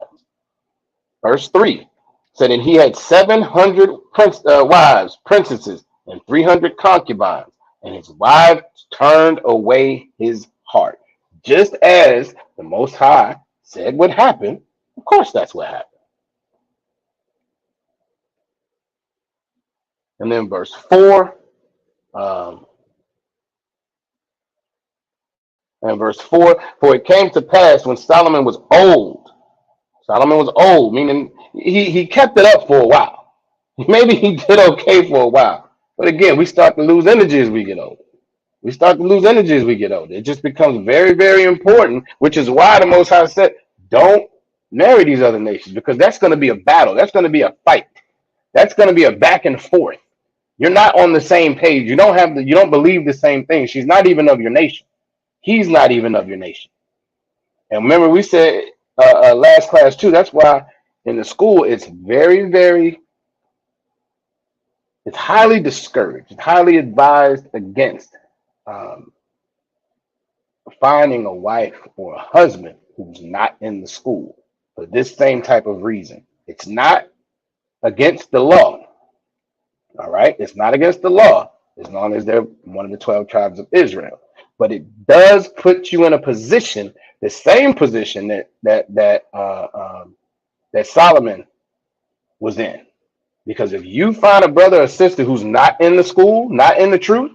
Verse 3 said, and he had 700 wives, princesses, and 300 concubines, and his wives turned away his heart. Just as the Most High said would happen, of course that's what happened. And then verse 4, for it came to pass when Solomon was old, meaning he kept it up for a while. Maybe he did okay for a while. But again, we start to lose energy as we get older. It just becomes very, very important, which is why the Most High said, don't marry these other nations because that's going to be a battle. That's going to be a fight. That's going to be a back and forth. You're not on the same page. You don't believe the same thing. She's not even of your nation. He's not even of your nation. And remember, we said last class too. That's why in the school it's it's highly discouraged. It's highly advised against um, finding a wife or a husband who's not in the school for this same type of reason. It's not against the law. All right, it's not against the law as long as they're one of the 12 tribes of Israel. But it does put you in a position, the same position that Solomon was in. Because if you find a brother or sister who's not in the school, not in the truth,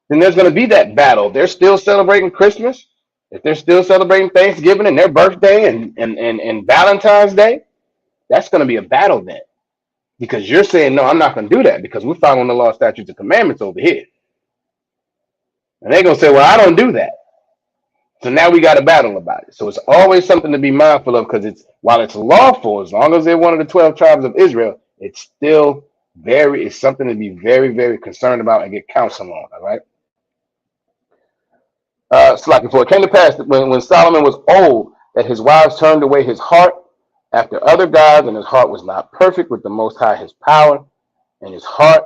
then there's going to be that battle. They're still celebrating Christmas. If they're still celebrating Thanksgiving and their birthday and Valentine's Day, that's going to be a battle then. Because you're saying, no, I'm not going to do that because we're following the law, statutes, and commandments over here. And they're going to say, well, I don't do that. So now we got a battle about it. So it's always something to be mindful of because while it's lawful, as long as they're one of the 12 tribes of Israel, it's still it's something to be very, very concerned about and get counsel on. All right. Slacking for it came to pass that when Solomon was old, that his wives turned away his heart after other gods, and his heart was not perfect with the Most High, his power, and his heart,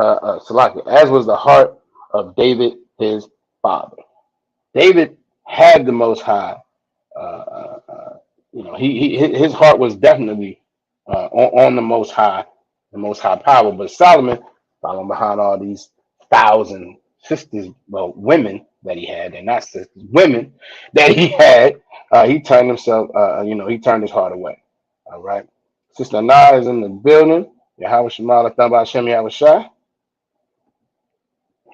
as was the heart of David, his father. David had the Most High. His heart was definitely on the Most High power. But Solomon, following behind all these thousand sisters, well, women that he had, and not sisters, women that he had, he turned himself, he turned his heart away. All right. Sister Nah is in the building. Yahweh Shemala Thamba Shem Yahweh Shai.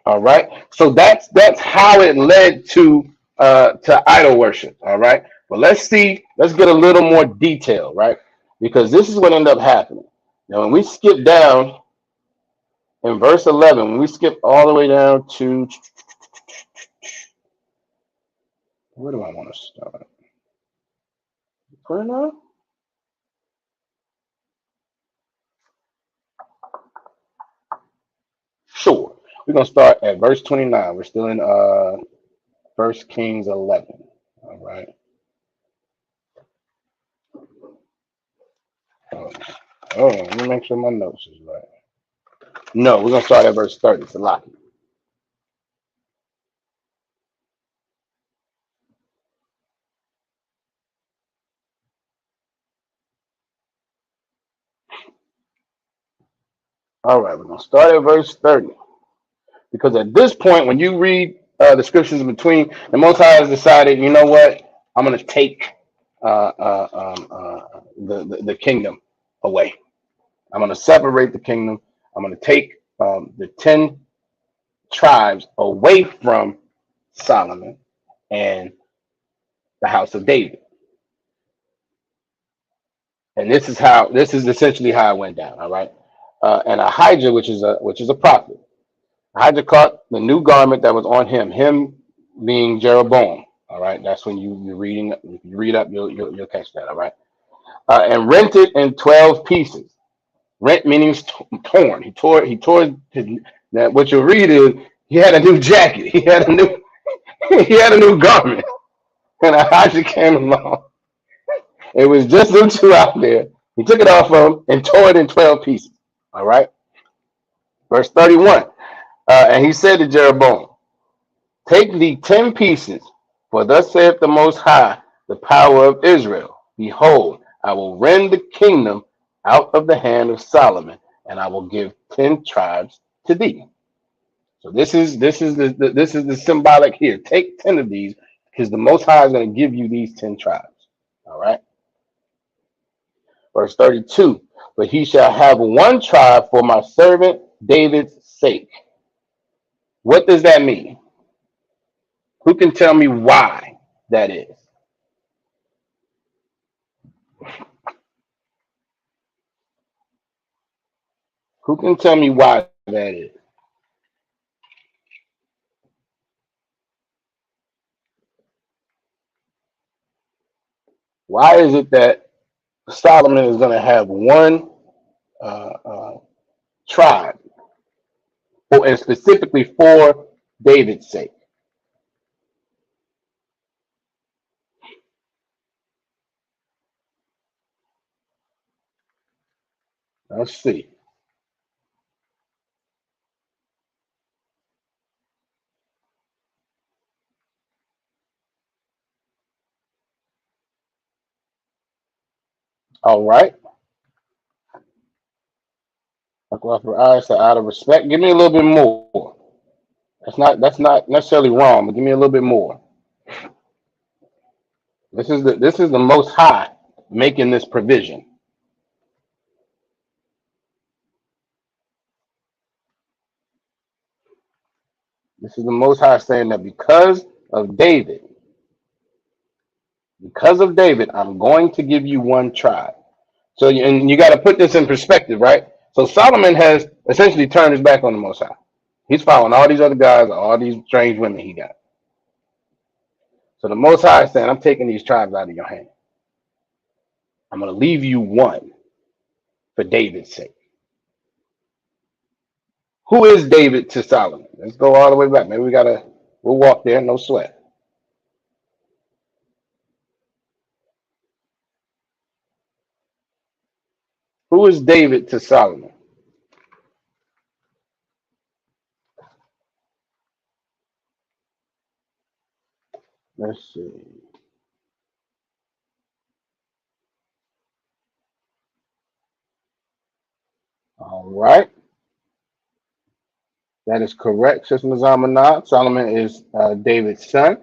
All right. So that's how it led to idol worship. All right. But let's get a little more detail, right? Because this is what ended up happening. Now, when we skip down in verse 11, when we skip all the way down to where do I want to start? Where now? Sure. We're gonna start at verse 29. We're still in 1 Kings 11. All right. Let me make sure my notes is right. No, we're gonna start at verse 30. It's a lot. All right, we're gonna start at verse 30 because at this point, when you read the scriptures in between, the Most High has decided, you know what? I'm gonna take the kingdom away. I'm gonna separate the kingdom. I'm gonna take the 10 tribes away from Solomon and the house of David. And this is essentially how it went down. All right. And Ahijah, which is a prophet, Ahijah caught the new garment that was on him being Jeroboam. All right. That's when you're reading. If you read up, you'll catch that. All right. And rent it in 12 pieces. Rent meaning torn. He tore his. That what you'll read is he had a new jacket. He had a new he had a new garment. And Ahijah came along. It was just them two out there. He took it off of him and tore it in 12 pieces. All right. Verse 31. And he said to Jeroboam, take thee 10 pieces, for thus saith the Most High, the power of Israel. Behold, I will rend the kingdom out of the hand of Solomon, and I will give 10 tribes to thee. So this is the symbolic here. Take 10 of these, because the Most High is going to give you these 10 tribes. All right. Verse 32. But he shall have one tribe for my servant David's sake. What does that mean? Who can tell me why that is? Who can tell me why that is? Why is it that Solomon is going to have one uh, uh, tribe, and specifically for David's sake? Let's see. All right. Out of respect, give me a little bit more. That's not necessarily wrong, but give me a little bit more. This is the Most High making this provision. This is the Most High saying that of David, because of David, I'm going to give you one tribe. So, and you got to put this in perspective, right? So Solomon has essentially turned his back on the Most High. He's following all these other guys, all these strange women he got. So the Most High is saying, I'm taking these tribes out of your hand. I'm going to leave you one for David's sake. Who is David to Solomon? Let's go all the way back. Maybe we'll walk there, no sweat. Who is David to Solomon? Let's see. All right. That is correct, Sister Mazamanah. Solomon is David's son.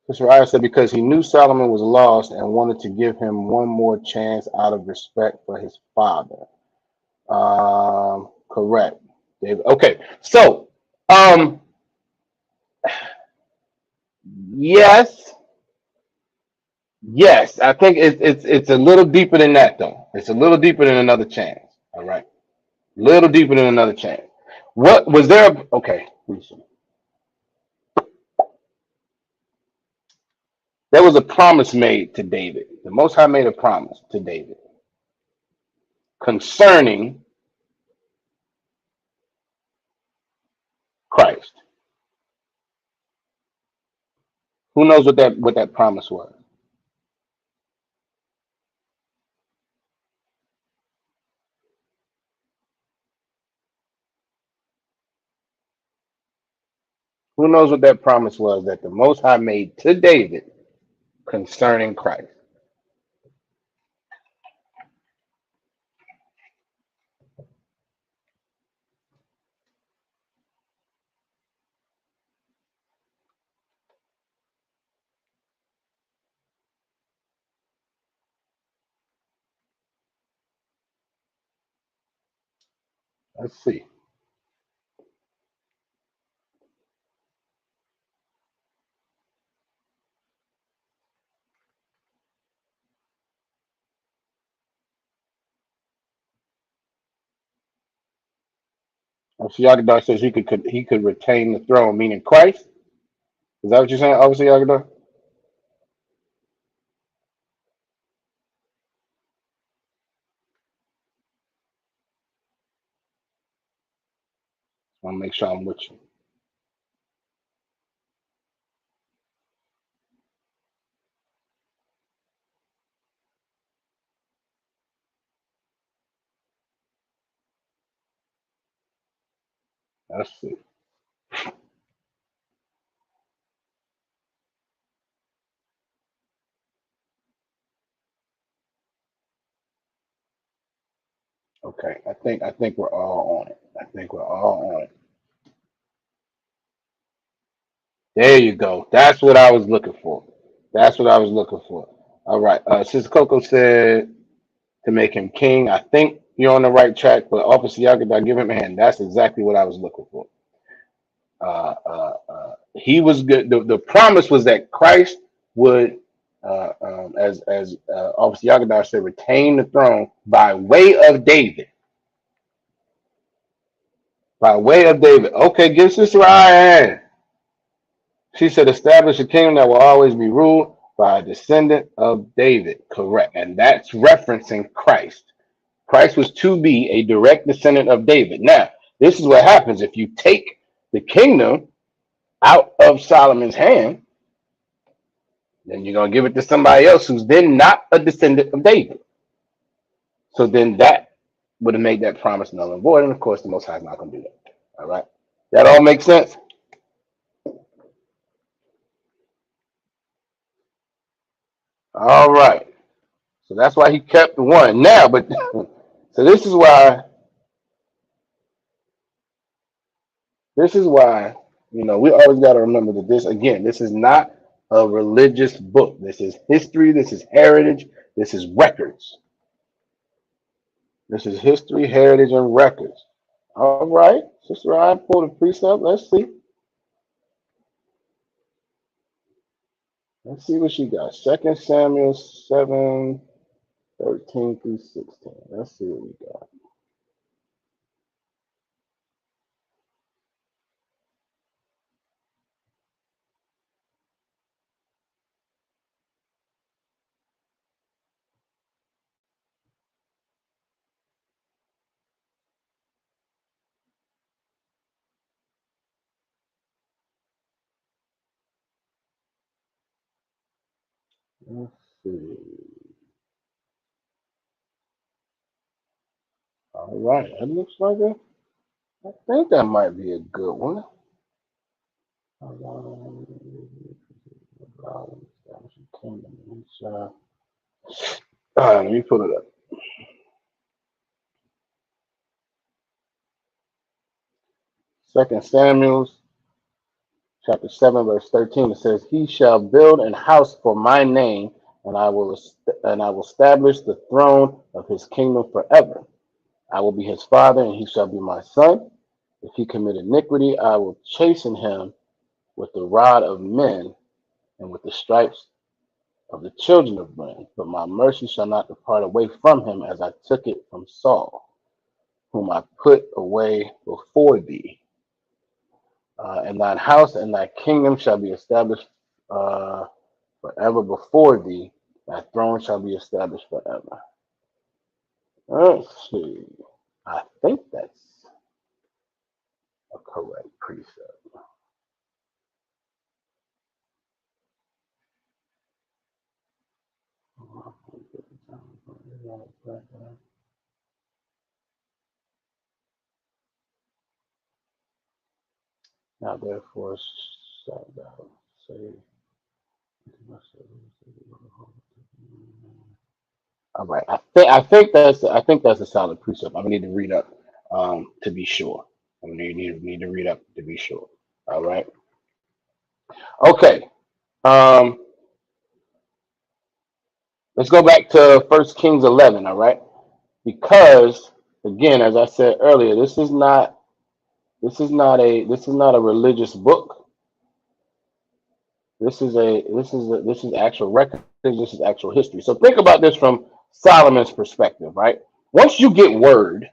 Sister Raya said because he knew Solomon was lost and wanted to give him one more chance out of respect for his father. Correct, David. Okay, so yes, yes. I think it's a little deeper than that, though. It's a little deeper than another chance. All right, a little deeper than another chance. What was there? Okay, let me see. There was a promise made to David. The Most High made a promise to David concerning Christ. Who knows what that promise was? Who knows what that promise was that the Most High made to David concerning Christ? Let's see. Yagadar says he could retain the throne, meaning Christ. Is that what you're saying? Obviously, Yagadar. I want to make sure I'm with you. Let's see. Okay, I think we're all on it. I think we're all on it. There you go. That's what I was looking for. That's what I was looking for. All right. Sister Coco said to make him king. I think you're on the right track, but Officer Yagadar, give him a hand. That's exactly what I was looking for. He was good. The promise was that Christ would, as Officer Yagadar said, retain the throne by way of David. By way of David. Okay, give Sister Ryan. She said, establish a kingdom that will always be ruled. by a descendant of David. Correct. And that's referencing Christ. Christ was to be a direct descendant of David. Now, this is what happens if you take the kingdom out of Solomon's hand, then you're going to give it to somebody else who's then not a descendant of David. So then that would have made that promise null and void. And of course, the Most High is not going to do that. All right. That all makes sense? All right. So that's why he kept the one. Now, but so this is why, we always got to remember that this is not a religious book. This is history. This is heritage. This is records. This is history, heritage, and records. All right. Sister Ryan pulled a precept. Let's see. Let's see what she got. 2 Samuel 7:13 through 16. Let's see what we got. Let's see. All right. That looks like I think that might be a good one. All right, let me pull it up. 2 Samuel chapter 7, verse 13. It says, "He shall build an house for my name, and I will establish the throne of his kingdom forever. I will be his father, and he shall be my son. If he commit iniquity, I will chasten him with the rod of men and with the stripes of the children of men. But my mercy shall not depart away from him, as I took it from Saul, whom I put away before thee. And thine house and thy kingdom shall be established forever before thee. Thy throne shall be established forever." Let's see. I think that's a correct precept. Now therefore shalt thou say, all right. I think that's a solid precept. I'm gonna need to read up to be sure. I'm gonna need to read up to be sure. All right. Okay. Um, let's go back to 1 Kings 11. All right. Because again, as I said earlier, this is not a religious book. This is actual record. This is actual history. So think about this from Solomon's perspective, right? Once you get word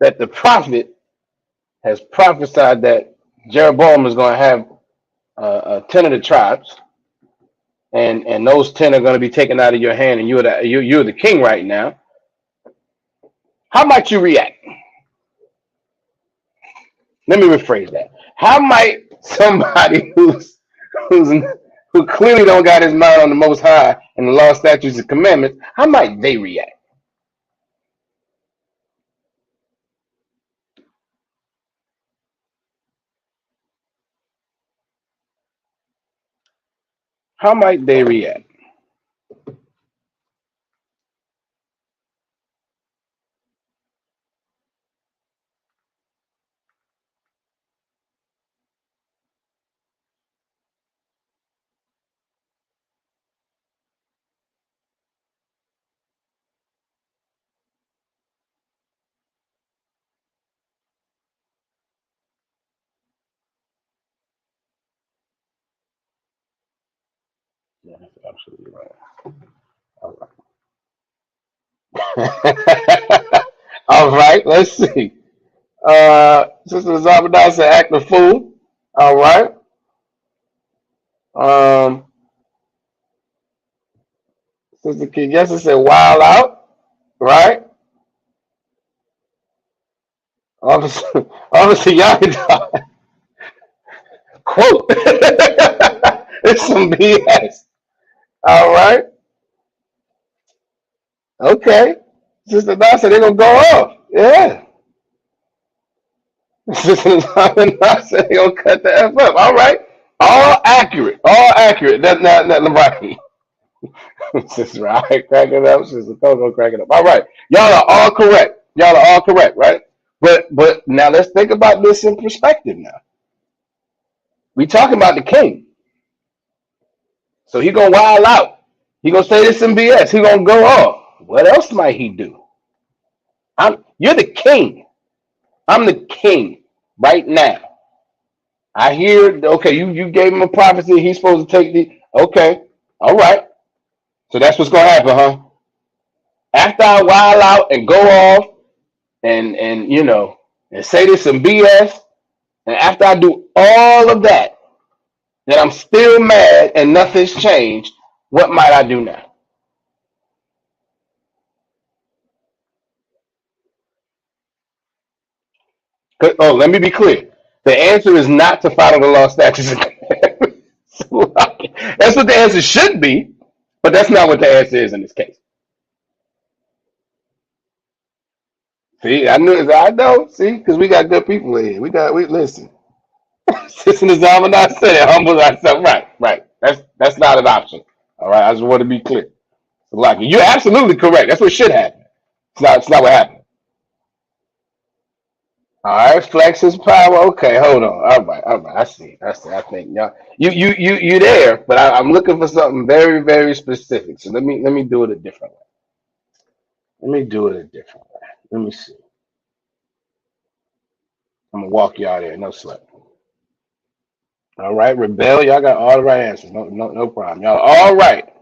that the prophet has prophesied that Jeroboam is going to have 10 of the tribes, and those 10 are going to be taken out of your hand, and you're the king right now. How might you react? Let me rephrase that. How might somebody who clearly don't got his mind on the Most High and the law, statutes, and commandments, how might they react? How might they react? Yeah, that's absolutely right. All right. All right, let's see. Sister Zabadiah said, "Act a fool." All right. Um, Sister Kid, yes, it said wild out, right? Obviously, obviously, y'all quote. It's some BS. All right. Okay. Sister Don said they're gonna go off. Yeah. Sister Don said they're gonna cut the F up. All right. All accurate. All accurate. That's not right. Sister Right cracking up. Sister Coco cracking up. All right. Y'all are all correct. Y'all are all correct, right? But now let's think about this in perspective now. We talking about the king. So he gonna wild out. He gonna say this some BS. He gonna go off. What else might he do? You're the king. I'm the king right now. I hear. Okay, you gave him a prophecy. He's supposed to take the. Okay, all right. So that's what's gonna happen, huh? After I wild out and go off and and say this some BS, and after I do all of that, then I'm still mad and nothing's changed. What might I do now? Oh, let me be clear. The answer is not to follow the law, statutes, and commandments. That's what the answer should be, but that's not what the answer is in this case. See, I know. See, because we got good people in here. We listen. Sister Nazama not saying humble ourselves. Right, right. That's not an option. All right, I just want to be clear. Like you're absolutely correct. That's what should happen. It's not what happened. All right, flex his power. Okay, hold on. All right. I see. I think y'all, you there, but I'm looking for something very, very specific. So let me do it a different way. Let me do it a different way. Let me see. I'm gonna walk y'all there. No sweat. All right, rebel. Y'all got all the right answers. No problem. Y'all all right,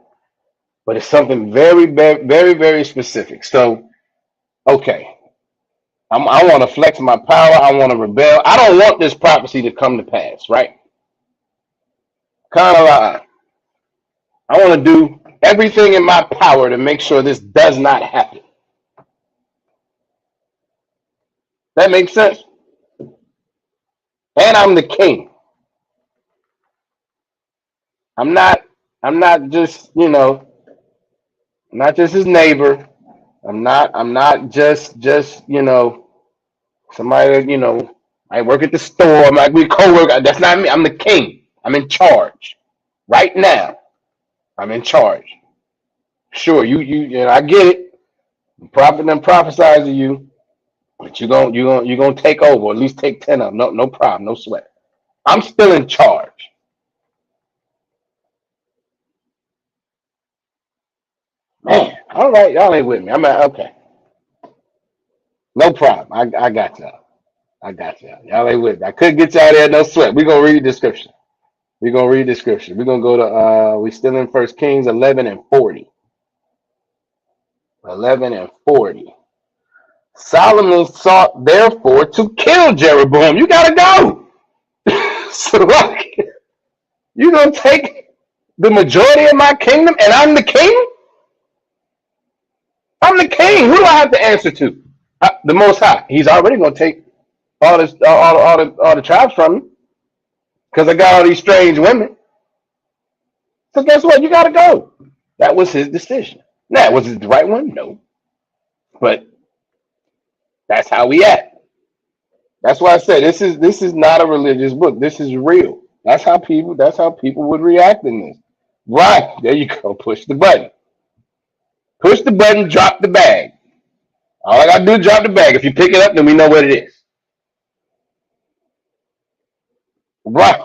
but it's something very, very, very, very specific. So okay, I want to flex my power. I want to rebel. I don't want this prophecy to come to pass. Right? Kind of like. I want to do everything in my power to make sure this does not happen. That makes sense? And I'm the king. I'm not I'm not just, not just his neighbor. I'm not just, somebody that, I work at the store, I might be a co-worker. That's not me. I'm the king. I'm in charge. Right now, I'm in charge. Sure, I get it. The prophet and prophesied to you. But you're gonna take over, or at least take 10 of them. No problem, no sweat. I'm still in charge. Man, all right, y'all ain't with me. I'm at okay. No problem. I got y'all. I got y'all. Y'all ain't with me. I couldn't get y'all there, no sweat. We're gonna read the scripture. We're gonna read the scripture. We're gonna go to we still in First Kings 11 and 40. 11 and 40. Solomon sought therefore to kill Jeroboam. You gotta go. So like you gonna take the majority of my kingdom and I'm the king? I'm the king. Who do I have to answer to? The Most High. He's already going to take all this, all the tribes from me because I got all these strange women. So guess what? You got to go. That was his decision. Now, was it the right one? No. But that's how we act. That's why I said this is not a religious book. This is real. That's how people would react in this. Right. There you go. Push the button. Push the button, drop the bag. All I gotta do is drop the bag. If you pick it up, then we know what it is. Right.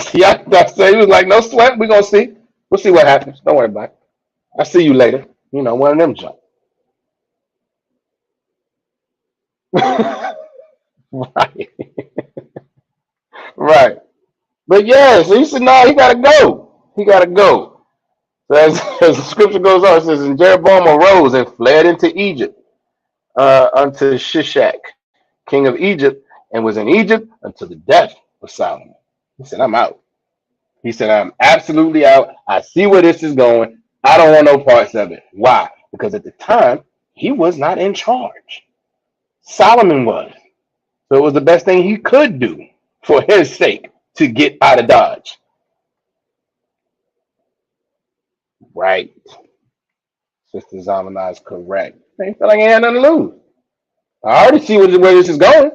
See, I say he was like, no sweat. We're gonna see. We'll see what happens. Don't worry about it. I'll see you later. One of them jump. Right. Right. But yeah, so he said, no, he gotta go. He gotta go. So as the scripture goes on, it says, and Jeroboam arose and fled into Egypt, unto Shishak, king of Egypt, and was in Egypt until the death of Solomon. He said, I'm out. He said, I'm absolutely out. I see where this is going. I don't want no parts of it. Why? Because at the time, he was not in charge. Solomon was. So it was the best thing he could do for his sake to get out of Dodge. Right. Sister Zamana is correct. They feel like he had nothing to lose. I already see where this is going.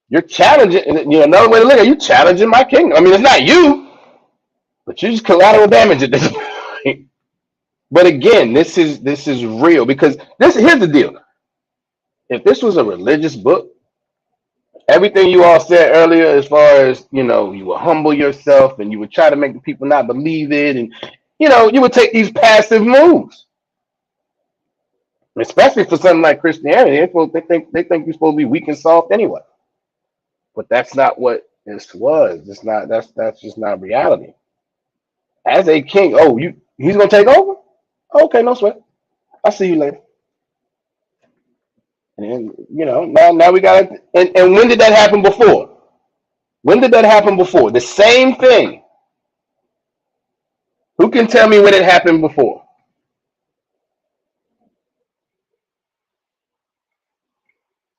You're challenging, another way to look at it, you challenging my kingdom. I mean, it's not you, but you're just collateral damage at this point. But again, this is real because here's the deal. If this was a religious book, everything you all said earlier, as far as you would humble yourself and you would try to make the people not believe it, and you would take these passive moves, especially for something like Christianity. They think you're supposed to be weak and soft anyway. But that's not what this was. It's not. That's just not reality. As a king, he's gonna take over. Okay, no sweat. I'll see you later. And now we got it. And when did that happen before? When did that happen before? The same thing. Who can tell me when it happened before?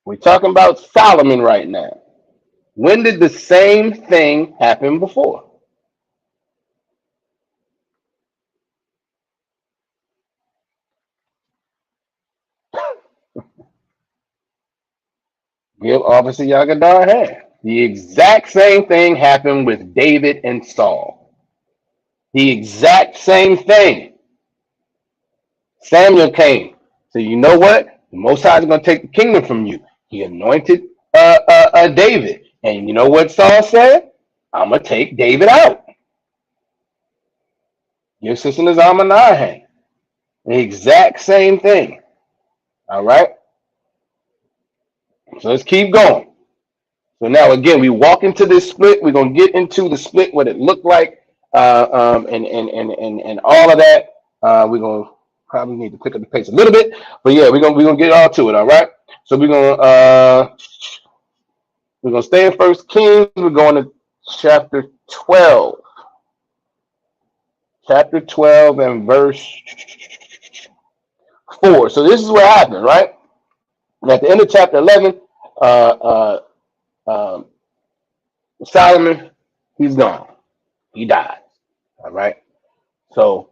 We're talking about Solomon right now. When did the same thing happen before? Give Officer Yagadar a hand. The exact same thing happened with David and Saul. The exact same thing. Samuel came. So you know what? The Most High is going to take the kingdom from you. He anointed David. And you know what Saul said? I'm going to take David out. Your sister Nazama a hand. The exact same thing. All right? So let's keep going. So now, again, we walk into this split. We're going to get into the split, what it looked like, and all of that. We're going to probably need to pick up the pace a little bit. But, yeah, we're gonna get all to it, all right? So we're going to stay in First Kings. We're going to chapter 12. Chapter 12 and verse 4. So this is what happened, right? And at the end of chapter 11, Solomon, he's gone. He dies. All right. So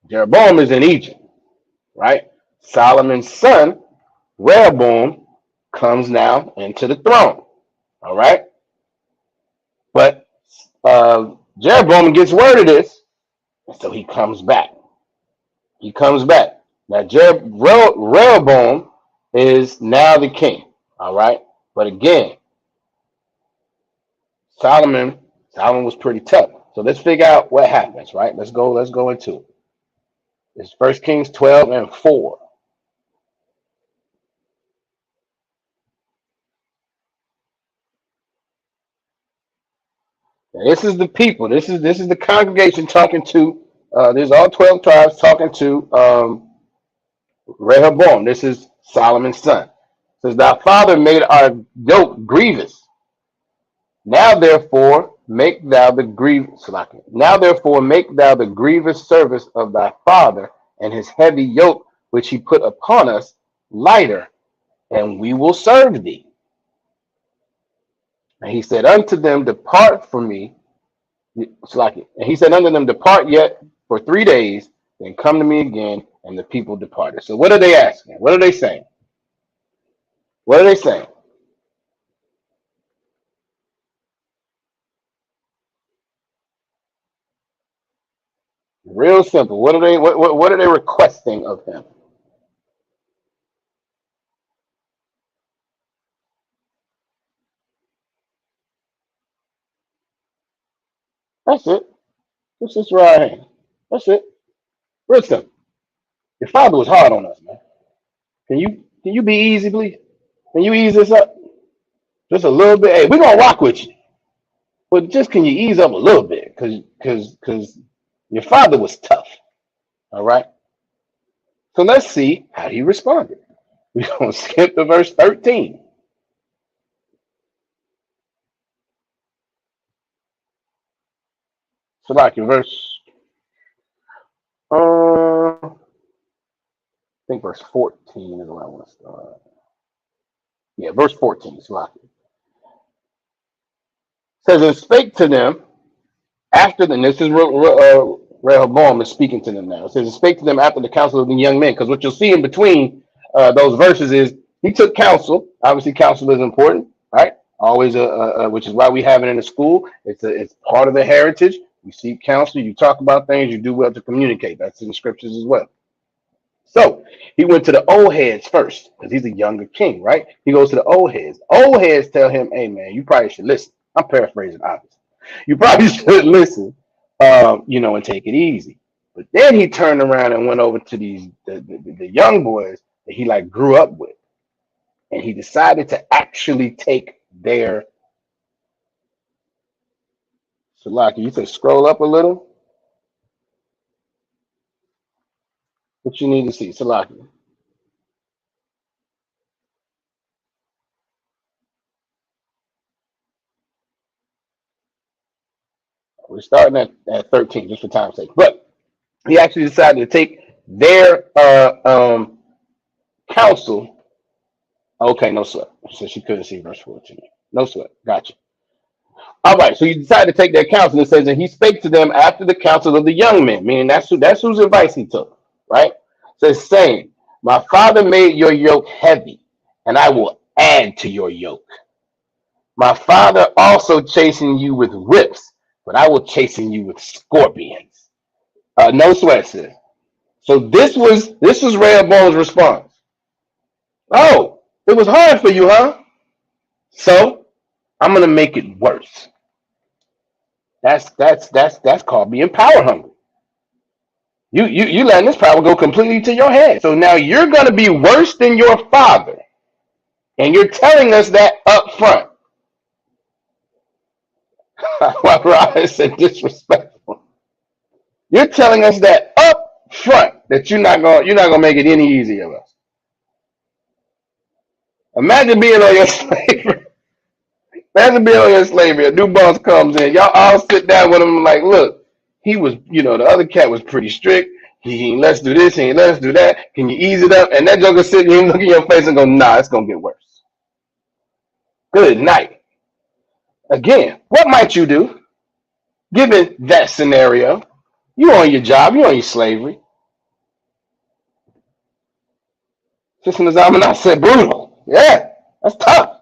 Jeroboam is in Egypt, right? Solomon's son, Rehoboam, comes now into the throne. All right. But Jeroboam gets word of this, and so he comes back. He comes back. Now Rehoboam is now the king. All right. But again, Solomon was pretty tough. So let's figure out what happens, right? Let's go into it. It's 1 Kings 12 and 4. Now, this is the people. This is the congregation talking to. There's all 12 tribes talking to Rehoboam. This is Solomon's son. It says, "Thy father made our yoke grievous. Now therefore make thou the grievous service of thy father and his heavy yoke which he put upon us lighter, and we will serve thee." And he said unto them, "Depart from me." And he said unto them, "Depart yet for 3 days, then come to me again." And the people departed. So what are they asking? What are they saying? What are they saying? Real simple. What are they requesting of him? That's it. It's just right hand. That's it. Real simple. Your father was hard on us, man. Can you be easy, please? Can you ease this up? Just a little bit. Hey, we're gonna rock with you. But just can you ease up a little bit? Cause your father was tough. All right. So let's see how he responded. We're gonna skip to verse 13. So like in verse, I think verse 14 is where I want to start. Yeah, verse 14. So like it says, and spake to them after the, this is Rehoboam is speaking to them now. It says, and spake to them after the counsel of the young men. Because what you'll see in between those verses is he took counsel. Obviously, counsel is important, right? Always, which is why we have it in the school. It's part of the heritage. You seek counsel, you talk about things, you do well to communicate. That's in the scriptures as well. So he went to the old heads first because he's a younger king, right? He goes to the old heads. Old heads tell him, hey, man, you probably should listen. I'm paraphrasing, obviously. You probably should listen, and take it easy. But then he turned around and went over to the young boys that he like grew up with. And he decided to actually take their, Salaki, you said scroll up a little. What you need to see, Salaki. We're starting at 13, just for time's sake. But he actually decided to take their counsel. Okay, no sweat. So she couldn't see verse 14. No sweat. Gotcha. All right, so he decided to take their counsel. It says, and he spake to them after the counsel of the young men, meaning that's whose advice he took, right? It says, saying, my father made your yoke heavy, and I will add to your yoke. My father also chastened you with whips, but I will chasten you with scorpions. No sweat, sis. So this was Rehoboam's response. Oh, it was hard for you, huh? So I'm gonna make it worse. That's called being power hungry. You letting this power go completely to your head. So now you're gonna be worse than your father, and you're telling us that up front. Why said disrespectful? You're telling us that up front that you're not gonna make it any easier of us. Imagine being on your slavery. Imagine being on your slavery. A new boss comes in. Y'all all sit down with him like, look, he was, the other cat was pretty strict. He ain't let's do this, he ain't let's do that. Can you ease it up? And that joker sitting here looking in your face and go, nah, it's gonna get worse. Good night. Again, what might you do given that scenario? You on your job, you on your slavery. Sister Nazamana said brutal. Yeah, that's tough.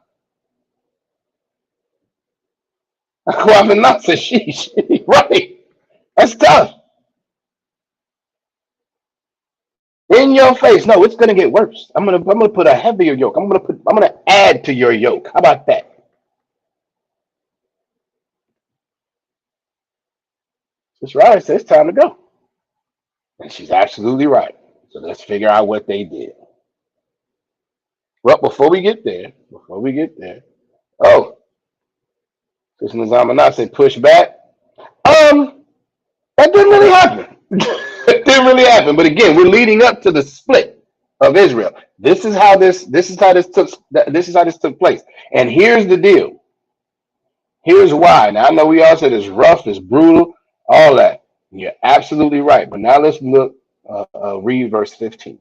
Kwame said sheesh. Right. That's tough. In your face. No, it's gonna get worse. I'm gonna put a heavier yoke. I'm gonna add to your yoke. How about that? Sister Riley says it's time to go. And she's absolutely right. So let's figure out what they did. Well, before we get there, oh, Sister Nazamana said push back. That didn't really happen. It didn't really happen. But again, we're leading up to the split of Israel. This is how this took place. And here's the deal. Here's why. Now I know we all said it's rough, it's brutal, all that. You're absolutely right. But now let's look. Read verse 15.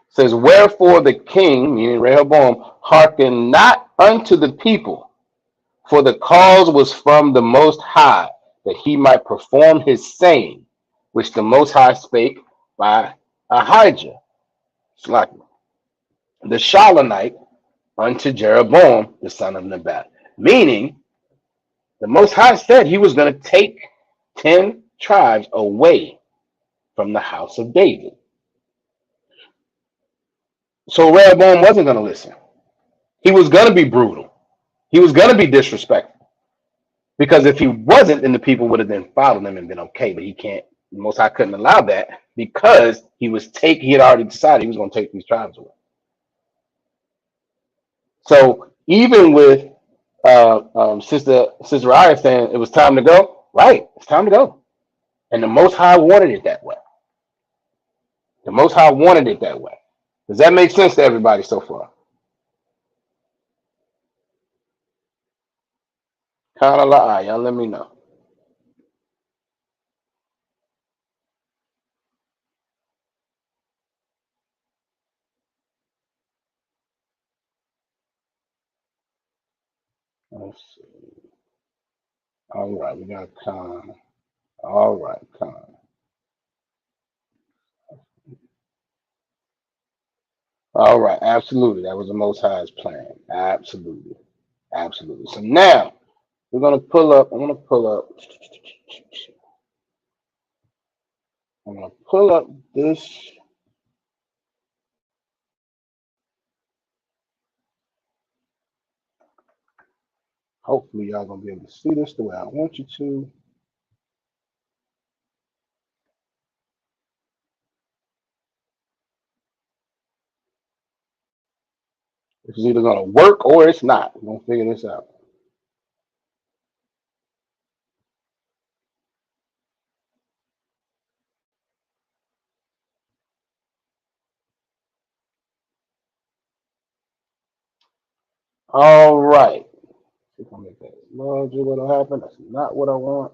It says, wherefore the king, meaning Rehoboam, hearkened not unto the people, for the cause was from the Most High, that he might perform his saying, which the Most High spake by Ahijah, the Shilonite, unto Jeroboam, the son of Nebat. Meaning, the Most High said he was going to take 10 tribes away from the house of David. So Rehoboam wasn't going to listen. He was going to be brutal. He was going to be disrespectful. Because if he wasn't, then the people would have then followed him and been okay. But he can't. Most High couldn't allow that because he had already decided he was going to take these tribes away. So even with Sister Aya saying it was time to go, right? It's time to go. And the Most High wanted it that way. The Most High wanted it that way. Does that make sense to everybody so far? Kind of like, y'all let me know. Let's see. All right, we got Khan. All right, Khan. All right, absolutely. That was the Most High's plan. Absolutely. Absolutely. So now we're gonna pull up. I'm gonna pull up this. Hopefully, y'all gonna be able to see this the way I want you to. It's either gonna work or it's not. We're gonna figure this out. All right. See if I make that larger. What'll happen? That's not what I want.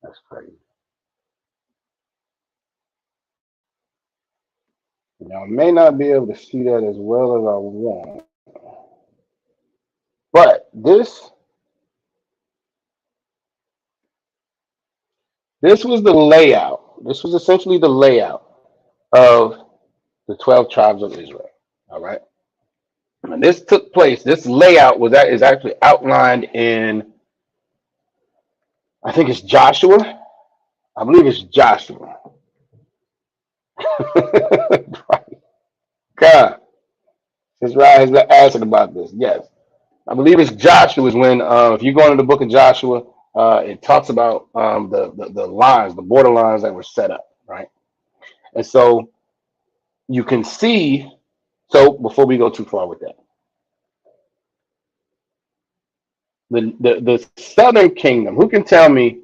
That's crazy. Now, I may not be able to see that as well as I want, but this was the layout. This was essentially the layout of the 12 tribes of Israel. All right. And this took place. This layout is actually outlined in, I think it's Joshua. I believe it's Joshua. God, since Ryan has asked about this, yes, I believe it's Joshua. Is when if you go into the book of Joshua, it talks about the lines, the border lines that were set up, right? And so you can see. So before we go too far with that, the southern kingdom. Who can tell me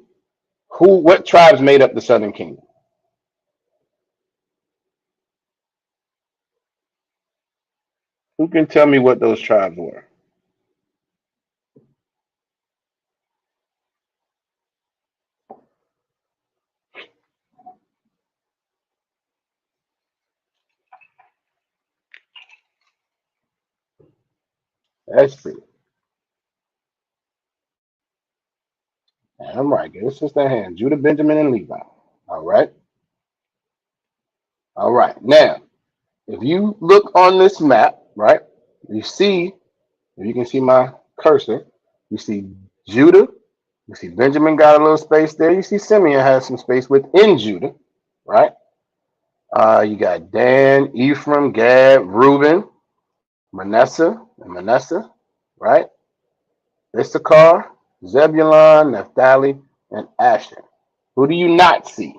what tribes made up the southern kingdom? Who can tell me what those tribes were? Let's see. I'm right. Give us just that hand. Judah, Benjamin, and Levi. All right. All right. Now, if you look on this map, right, you see, if you can see my cursor, you see Judah. You see Benjamin got a little space there. You see Simeon has some space within Judah, right? You got Dan, Ephraim, Gad, Reuben, Manasseh, right? Issachar, Zebulun, Naphtali, and Asher. Who do you not see?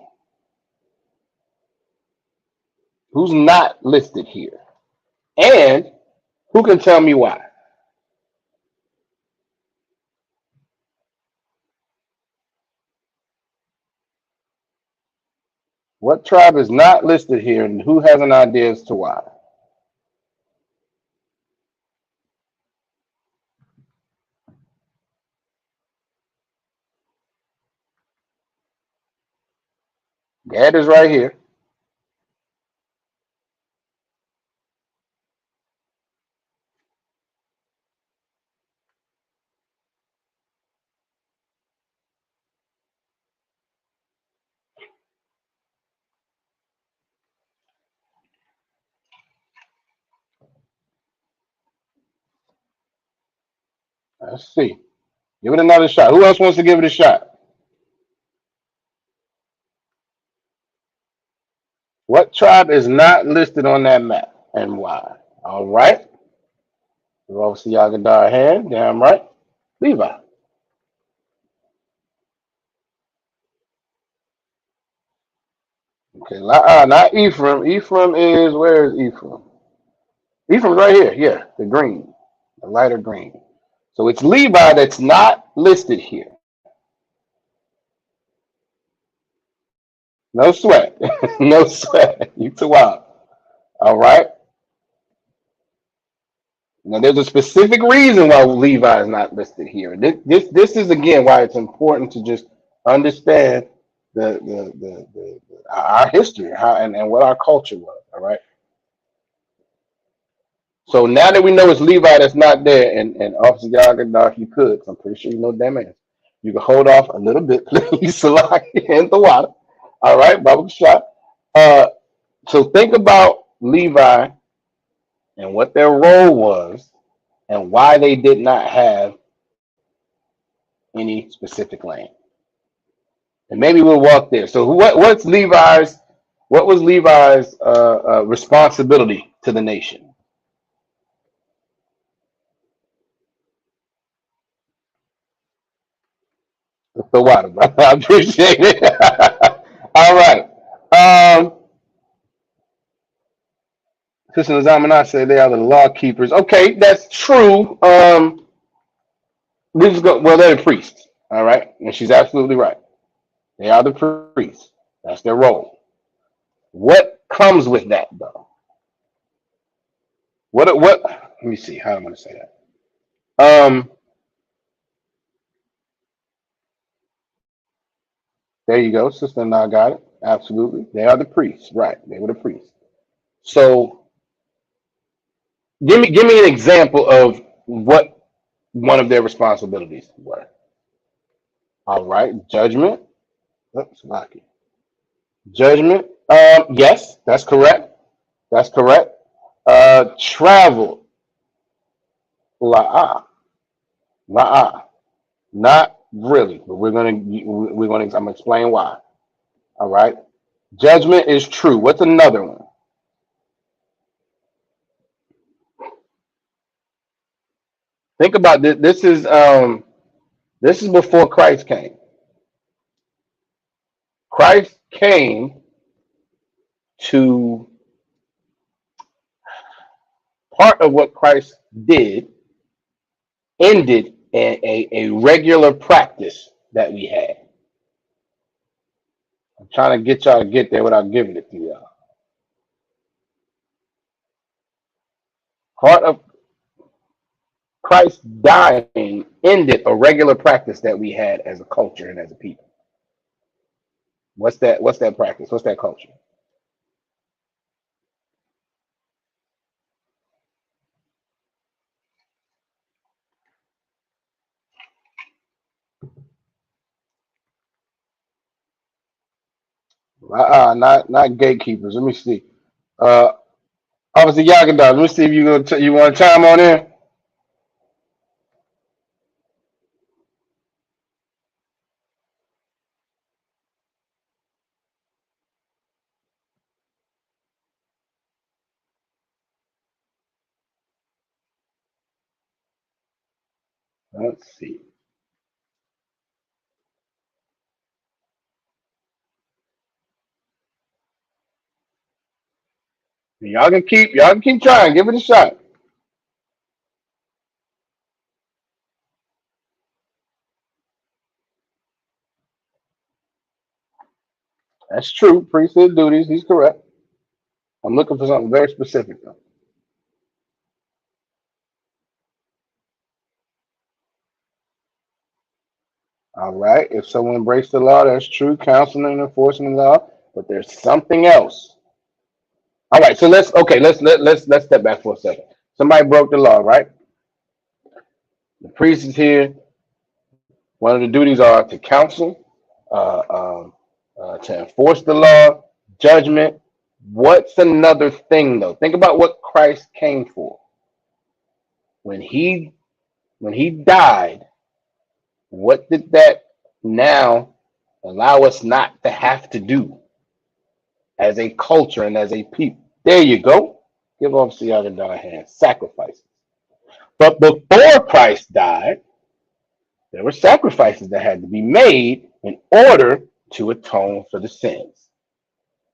Who's not listed here? And who can tell me why? What tribe is not listed here, and who has an idea as to why? Gad is right here. Let's see. Give it another shot. Who else wants to give it a shot? What tribe is not listed on that map and why? All right. We all see Yagadar hand. Damn right. Levi. Okay. Not Ephraim. Ephraim is, where is Ephraim? Ephraim's right here. Yeah. The green. The lighter green. So it's Levi that's not listed here. No sweat. No sweat. You too wild. All right. Now, there's a specific reason why Levi is not listed here. This is again why it's important to just understand our history, how and what our culture was. All right. So now that we know it's Levi that's not there, and Officer Yaga, if you could, 'cause I'm pretty sure you know damn answer, you can hold off a little bit, please, Salaki and the water. All right, Baba Shot. So think about Levi and what their role was and why they did not have any specific land. And maybe we'll walk there. So what was Levi's responsibility to the nation? The water, brother. I appreciate it. All right. Sister Zamana said they are the law keepers. Okay, that's true. We just go. Well, they're the priests. All right, and she's absolutely right. They are the priests. That's their role. What comes with that, though? What? Let me see. How am I going to say that? There you go, Sister. Now got it. Absolutely, they are the priests. Right? They were the priests. So give me an example of what one of their responsibilities were. All right, judgment. Oops, lucky. Judgment. Yes, that's correct. That's correct. Travel. La'ah. La'ah. Not really, but I'm gonna explain why. All right. Judgment is true. What's another one? Think about this. This is before Christ came. Christ came to part of what Christ did ended a regular practice that we had. I'm trying to get y'all to get there without giving it to y'all. Part of Christ dying ended a regular practice that we had as a culture and as a people. What's that? What's that practice? What's that culture? Not gatekeepers. Let me see. Uh, Officer Yagadar, let me see if you want to chime on in. Let's see. Y'all can keep trying. Give it a shot. That's true. Priesthood duties. He's correct. I'm looking for something very specific though. All right. If someone breaks the law, that's true. Counseling and enforcing the law. But there's something else. All right. So let's step back for a second. Somebody broke the law, right? The priest is here. One of the duties are to counsel, to enforce the law, judgment. What's another thing though? Think about what Christ came for. When he died, what did that now allow us not to have to do as a culture and as a people? There you go. Give off the other a hand. Sacrifices. But before Christ died, there were sacrifices that had to be made in order to atone for the sins.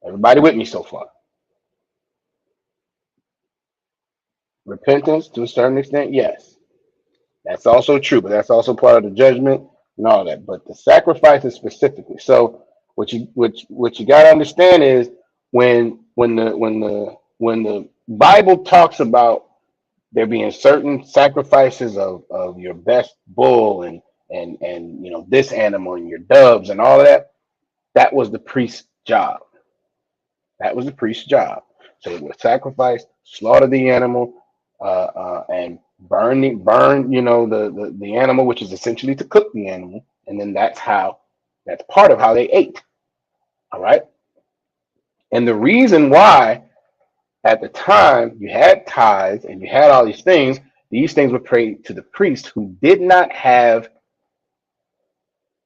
Everybody with me so far? Repentance to a certain extent, yes. That's also true, but that's also part of the judgment and all that. But the sacrifices specifically. So what you got to understand is when the Bible talks about there being certain sacrifices of your best bull and this animal and your doves and all of that. That was the priest's job. That was the priest's job. So it was sacrifice, slaughter the animal, and burn the animal, which is essentially to cook the animal, and then that's part of how they ate. All right. And the reason why at the time you had tithes and you had all these things were paid to the priest who did not have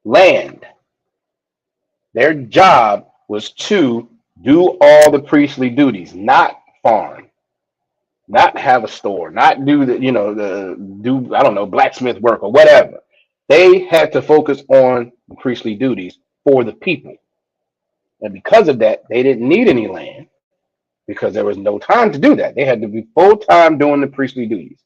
land. Their job was to do all the priestly duties, not farm, not have a store, not do blacksmith work or whatever. They had to focus on the priestly duties for the people. And because of that, they didn't need any land because there was no time to do that. They had to be full time doing the priestly duties,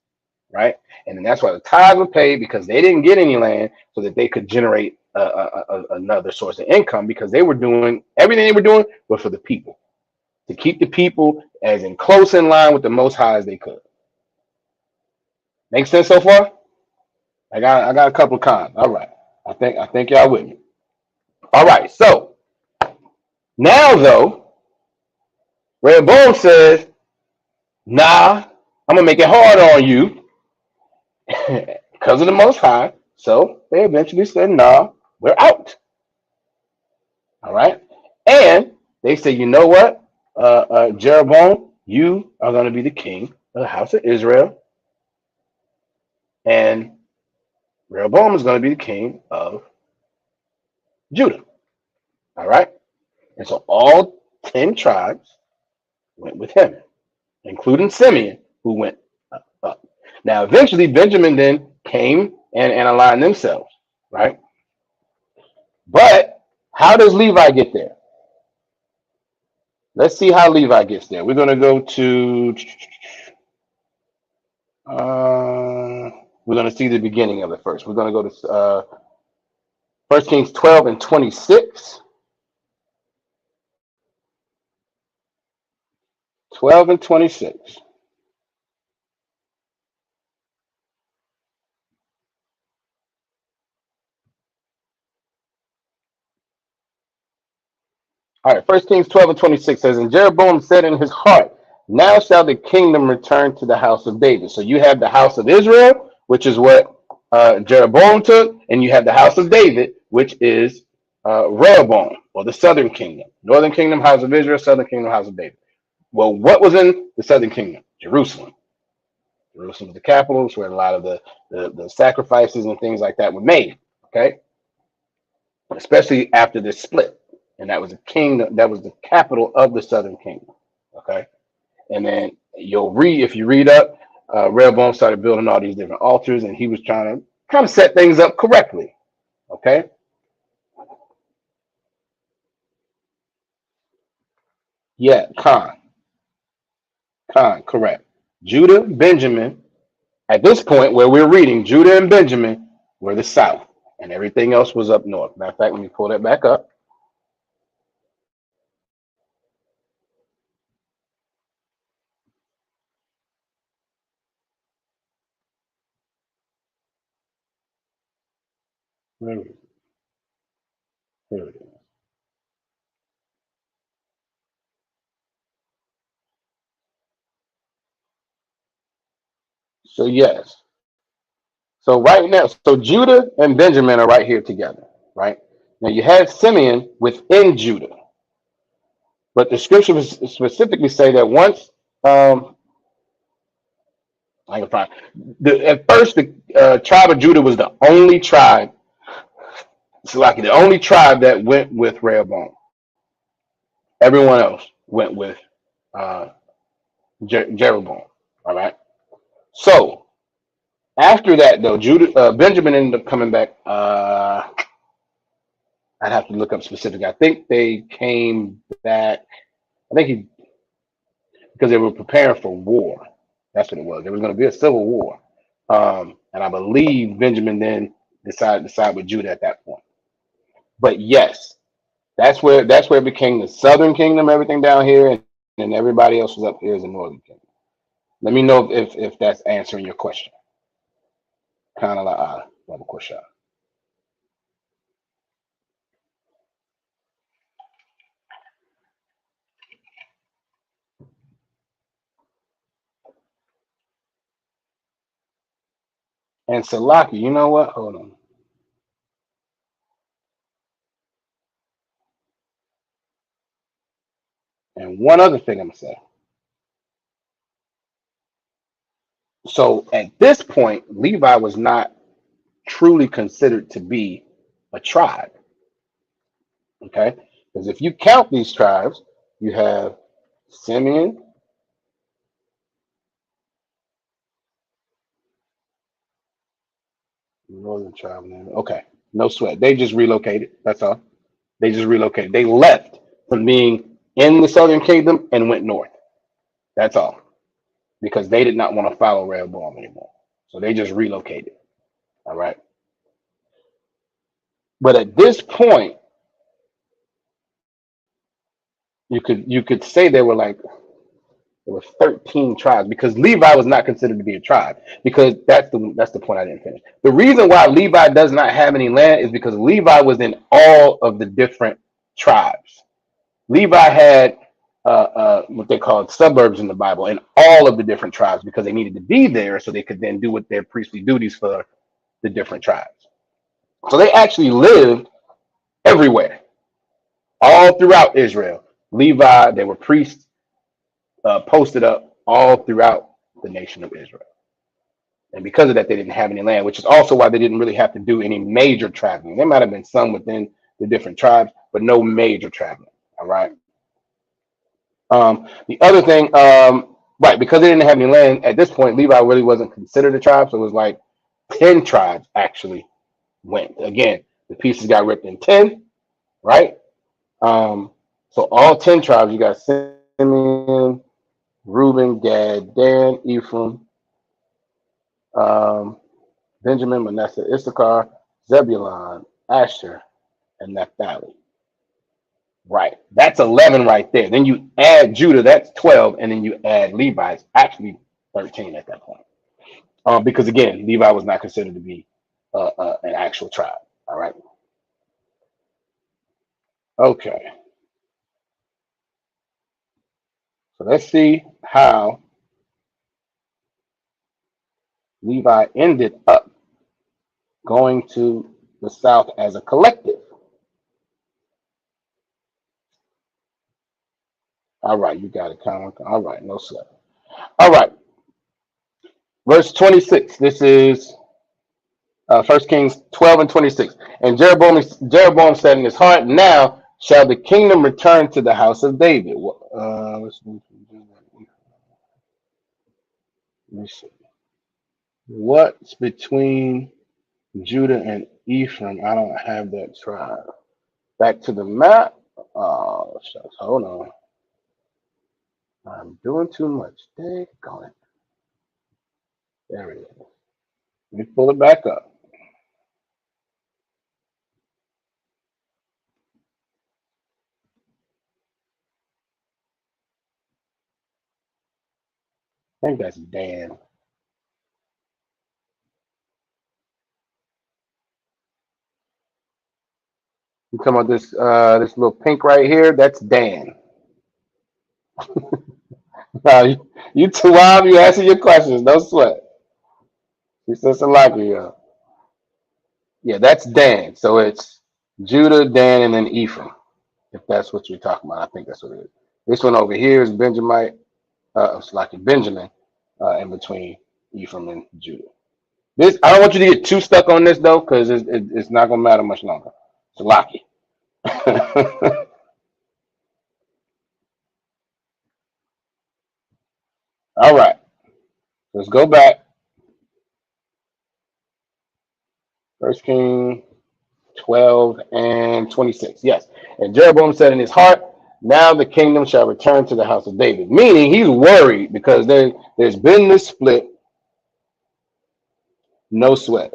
right? And then that's why the tithes were paid, because they didn't get any land, so that they could generate another source of income, because they were doing everything they were doing was for the people, to keep the people as in close in line with the Most High as they could. Make sense so far? I got a couple of cons. All right, I think y'all with me. All right, so now though, Rehoboam says, "Nah, I'm gonna make it hard on you because of the Most High." So they eventually said, "Nah, we're out." All right, and they say, "You know what, Jeroboam, you are going to be the king of the house of Israel, and Rehoboam is going to be the king of Judah." All right, and so all 10 tribes went with him, including Simeon, who went up. Now, eventually, Benjamin then came and aligned themselves, right? But how does Levi get there? Let's see how Levi gets there. We're going to go to, we're going to see the beginning of it first. We're going to go to 1 Kings 12 and 26. 12 and 26. All right, 1 Kings 12 and 26 says, "And Jeroboam said in his heart, now shall the kingdom return to the house of David." So you have the house of Israel, which is what Jeroboam took, and you have the house of David, which is Rehoboam, or the southern kingdom. Northern kingdom, house of Israel; southern kingdom, house of David. Well, what was in the southern kingdom? Jerusalem. Jerusalem was the capital. It's where a lot of the sacrifices and things like that were made. Okay, especially after this split, and that was the kingdom. That was the capital of the southern kingdom. Okay, and then if you read up, Rehoboam started building all these different altars, and he was trying to kind of set things up correctly. Okay. Yeah, correct. Judah, Benjamin. At this point where we're reading, Judah and Benjamin were the south, and everything else was up north. Matter of fact, let me pull that back up. Where is it? Here it is. So yes. So right now, so Judah and Benjamin are right here together, right? Now you have Simeon within Judah, but the scriptures specifically say that once I can find at first the tribe of Judah was the only tribe, the only tribe that went with Rehoboam. Everyone else went with Jeroboam. All right. So after that, though, Benjamin ended up coming back. I'd have to look up specific. I think they came back. I think because they were preparing for war. That's what it was. There was going to be a civil war, and I believe Benjamin then decided to side with Judah at that point. But yes, that's where it became the southern kingdom. Everything down here, and everybody else was up here as the northern kingdom. Let me know if that's answering your question. Kind of like double question. And Salaki, you know what? Hold on. And one other thing I'm gonna say. So at this point, Levi was not truly considered to be a tribe. Okay, because if you count these tribes, you have Simeon, northern tribe. Okay, no sweat. They just relocated. That's all. They just relocated. They left from being in the southern kingdom and went north. That's all. Because they did not want to follow Rehoboam anymore. So they just relocated. All right. But at this point, you could say there were 13 tribes because Levi was not considered to be a tribe because that's the point I didn't finish. The reason why Levi does not have any land is because Levi was in all of the different tribes. Levi had what they called suburbs in the Bible in all of the different tribes because they needed to be there so they could then do what their priestly duties for the different tribes. So they actually lived everywhere, all throughout Israel. Levi, they were priests posted up all throughout the nation of Israel. And because of that, they didn't have any land, which is also why they didn't really have to do any major traveling. There might have been some within the different tribes, but no major traveling. All right. The other thing, right, because they didn't have any land at this point, Levi really wasn't considered a tribe. So it was like 10 tribes actually went. Again, the pieces got ripped in 10, right? So all 10 tribes, you got Simeon, Reuben, Gad, Dan, Ephraim, um, Benjamin, Manasseh, Issachar, Zebulun, Asher, and Naphtali. Right. That's 11 right there. Then you add Judah, that's 12, and then you add Levi, it's actually 13 at that point. Because again, Levi was not considered to be an actual tribe. All right. Okay. So let's see how Levi ended up going to the south as a collective. All right, you got it, Colin. All right, no sweat. All right, verse 26. This is 1 Kings 12 and 26. And Jeroboam said in his heart, now shall the kingdom return to the house of David. Let me see. What's between Judah and Ephraim? I don't have that tribe. Back to the map. Oh, shucks. Hold on. I'm doing too much. Dang it. There it is. Let me pull it back up. I think that's Dan. You talking about this little pink right here? That's Dan. You too wild. You answer your questions. No sweat. He says a lot of you. Yeah, that's Dan. So it's Judah, Dan, and then Ephraim. If that's what you're talking about, I think that's what it is. This one over here is Benjamin. It's like a Benjamin in between Ephraim and Judah. This I don't want you to get too stuck on this though, because it's not gonna matter much longer. It's Locky. All right, let's go back. First King 12 and 26. Yes. And Jeroboam said in his heart, now the kingdom shall return to the house of David. Meaning he's worried because there's been this split. No sweat.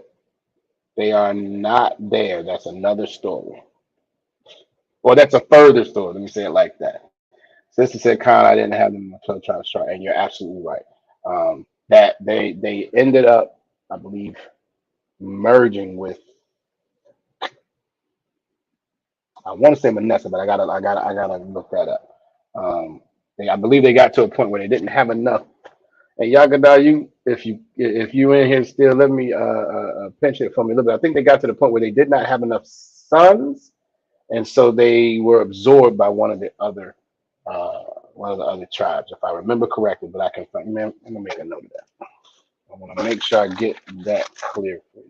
They are not there. That's another story. Well, that's a further story. Let me say it like that. Sister said, Khan, I didn't have them until trying to start. And you're absolutely right. That they ended up, I believe, merging with, I want to say Manasseh, but I gotta look that up. I believe they got to a point where they didn't have enough. And Yagada, if you in here still, let me pinch it for me a little bit. I think they got to the point where they did not have enough sons, and so they were absorbed by one of the other tribes, if I remember correctly. But I can find. Man, I'm gonna make a note of that. I want to make sure I get that clear for you.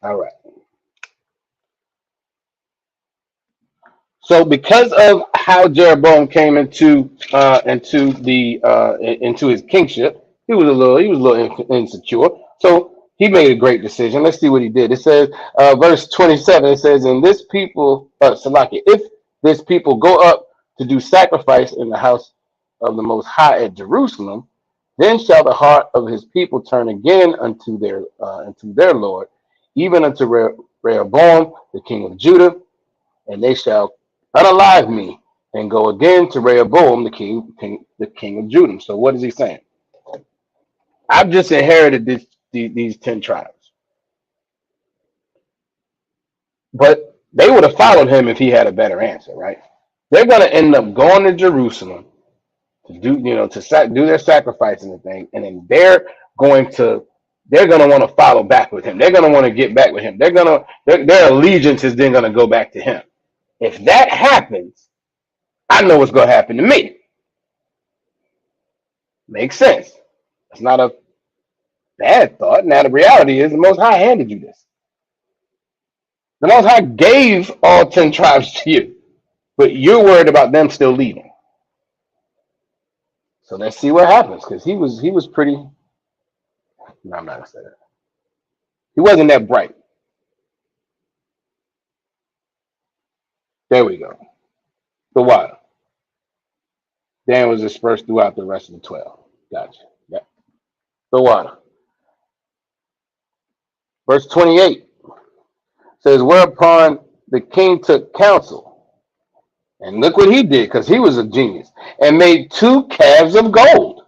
All right. So because of how Jeroboam came into his kingship, he was a little insecure. So he made a great decision. Let's see what he did. It says, verse 27. It says, "And this people, Salaki, if this people go up to do sacrifice in the house of the Most High at Jerusalem, then shall the heart of his people turn again unto their Lord, even unto Rehoboam the king of Judah, and they shall unalive me and go again to Rehoboam, the king of Judah." So what is he saying? I've just inherited these 10 tribes, but they would have followed him if he had a better answer, right? They're going to end up going to Jerusalem to do their sacrifice and the thing, and then they're going to want to follow back with him. They're going to want to get back with him. Their allegiance is then going to go back to him. If that happens, I know what's going to happen to me. Makes sense. It's not a bad thought. Now the reality is the Most High handed you this. The Most High gave all 10 tribes to you, but you're worried about them still leaving. So let's see what happens, because he was pretty. No, I'm not gonna say that. He wasn't that bright. There we go. The water. Dan was dispersed throughout the rest of the 12. Gotcha. Yeah. The water. Verse 28 says, "Whereupon the king took counsel," and look what he did, because he was a genius, "and made 2 calves of gold,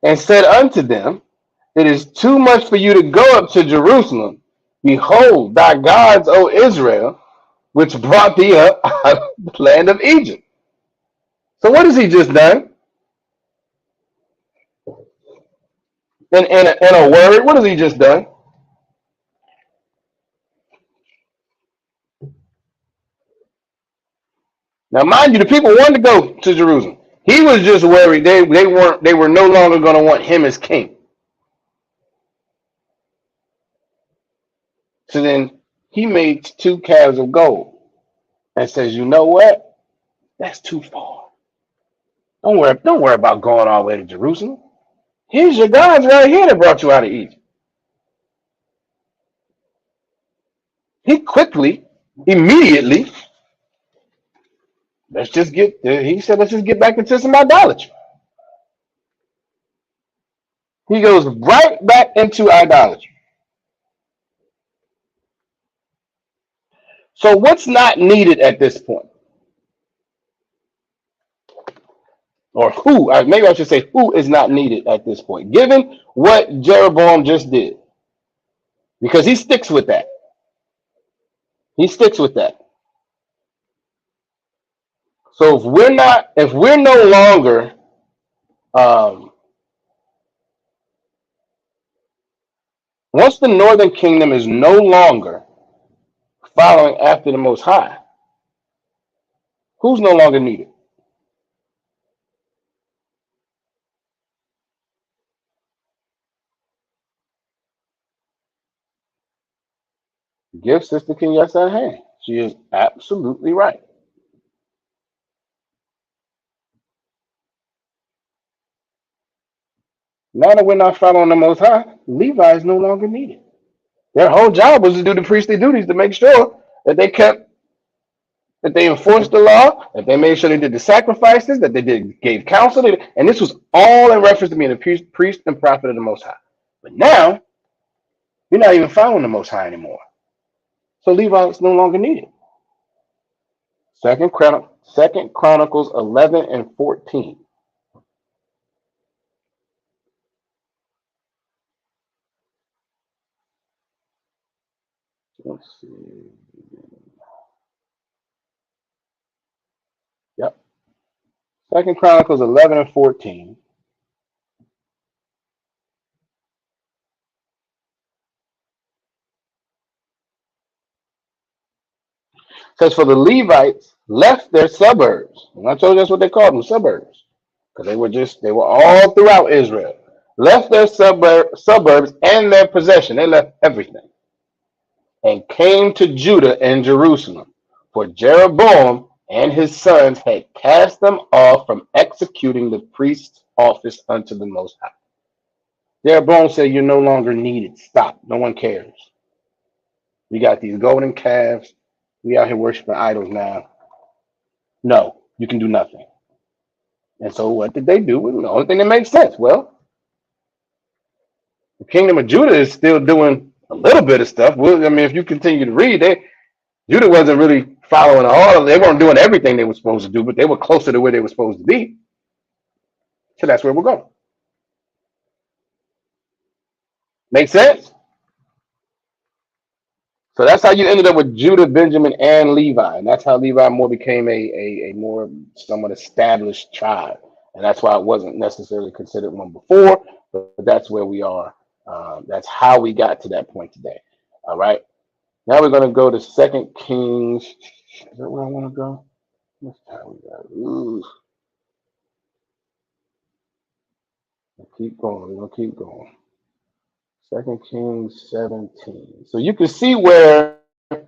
and said unto them, It is too much for you to go up to Jerusalem. Behold, thy gods, O Israel, which brought thee up out of the land of Egypt." So what has he just done? In a word, what has he just done? Now, mind you, the people wanted to go to Jerusalem. He was just worried they were no longer going to want him as king. So then he made 2 calves of gold and says, "You know what? That's too far. Don't worry about going all the way to Jerusalem. Here's your gods right here that brought you out of Egypt." He quickly, immediately, he said, let's just get back into some idolatry. He goes right back into idolatry. So what's not needed at this point? Or maybe I should say, who is not needed at this point, given what Jeroboam just did? Because he sticks with that. He sticks with that. So if we're no longer, once the northern kingdom is no longer following after the Most High, who's no longer needed? Give Sister Kenyatta a hand. She is absolutely right. Now that we're not following the Most High, Levi is no longer needed. Their whole job was to do the priestly duties to make sure that they kept that they enforced the law, that they made sure they did the sacrifices, that gave counsel, and this was all in reference to being a priest and prophet of the Most High. But now you're not even following the Most High anymore, so Levites no longer needed. Second Chronicles 11 and 14. Let's see. Yep. Second Chronicles 11 and 14 says, "For the Levites left their suburbs." And I told you that's what they called them, suburbs, because they were all throughout Israel. Left their suburbs and their possession. They left everything and came to Judah and Jerusalem. For Jeroboam and his sons had cast them off from executing the priest's office unto the Most High. Jeroboam said, "You're no longer needed. Stop. No one cares. We got these golden calves. We out here worshiping idols now. No, you can do nothing." And so what did they do? Well, the only thing that makes sense. Well, the kingdom of Judah is still doing a little bit of stuff. Well, I mean, if you continue to read, Judah wasn't really following all. They weren't doing everything they were supposed to do, but they were closer to where they were supposed to be. So that's where we're going. Make sense? So that's how you ended up with Judah, Benjamin, and Levi. And that's how Levi more became a more somewhat established tribe. And that's why it wasn't necessarily considered one before, but that's where we are. That's how we got to that point today. All right. Now we're going to go to Second Kings. Is that where I want to go? What's time we got? Ooh. Keep going. We're going to keep going. Second Kings 17. So you can see where the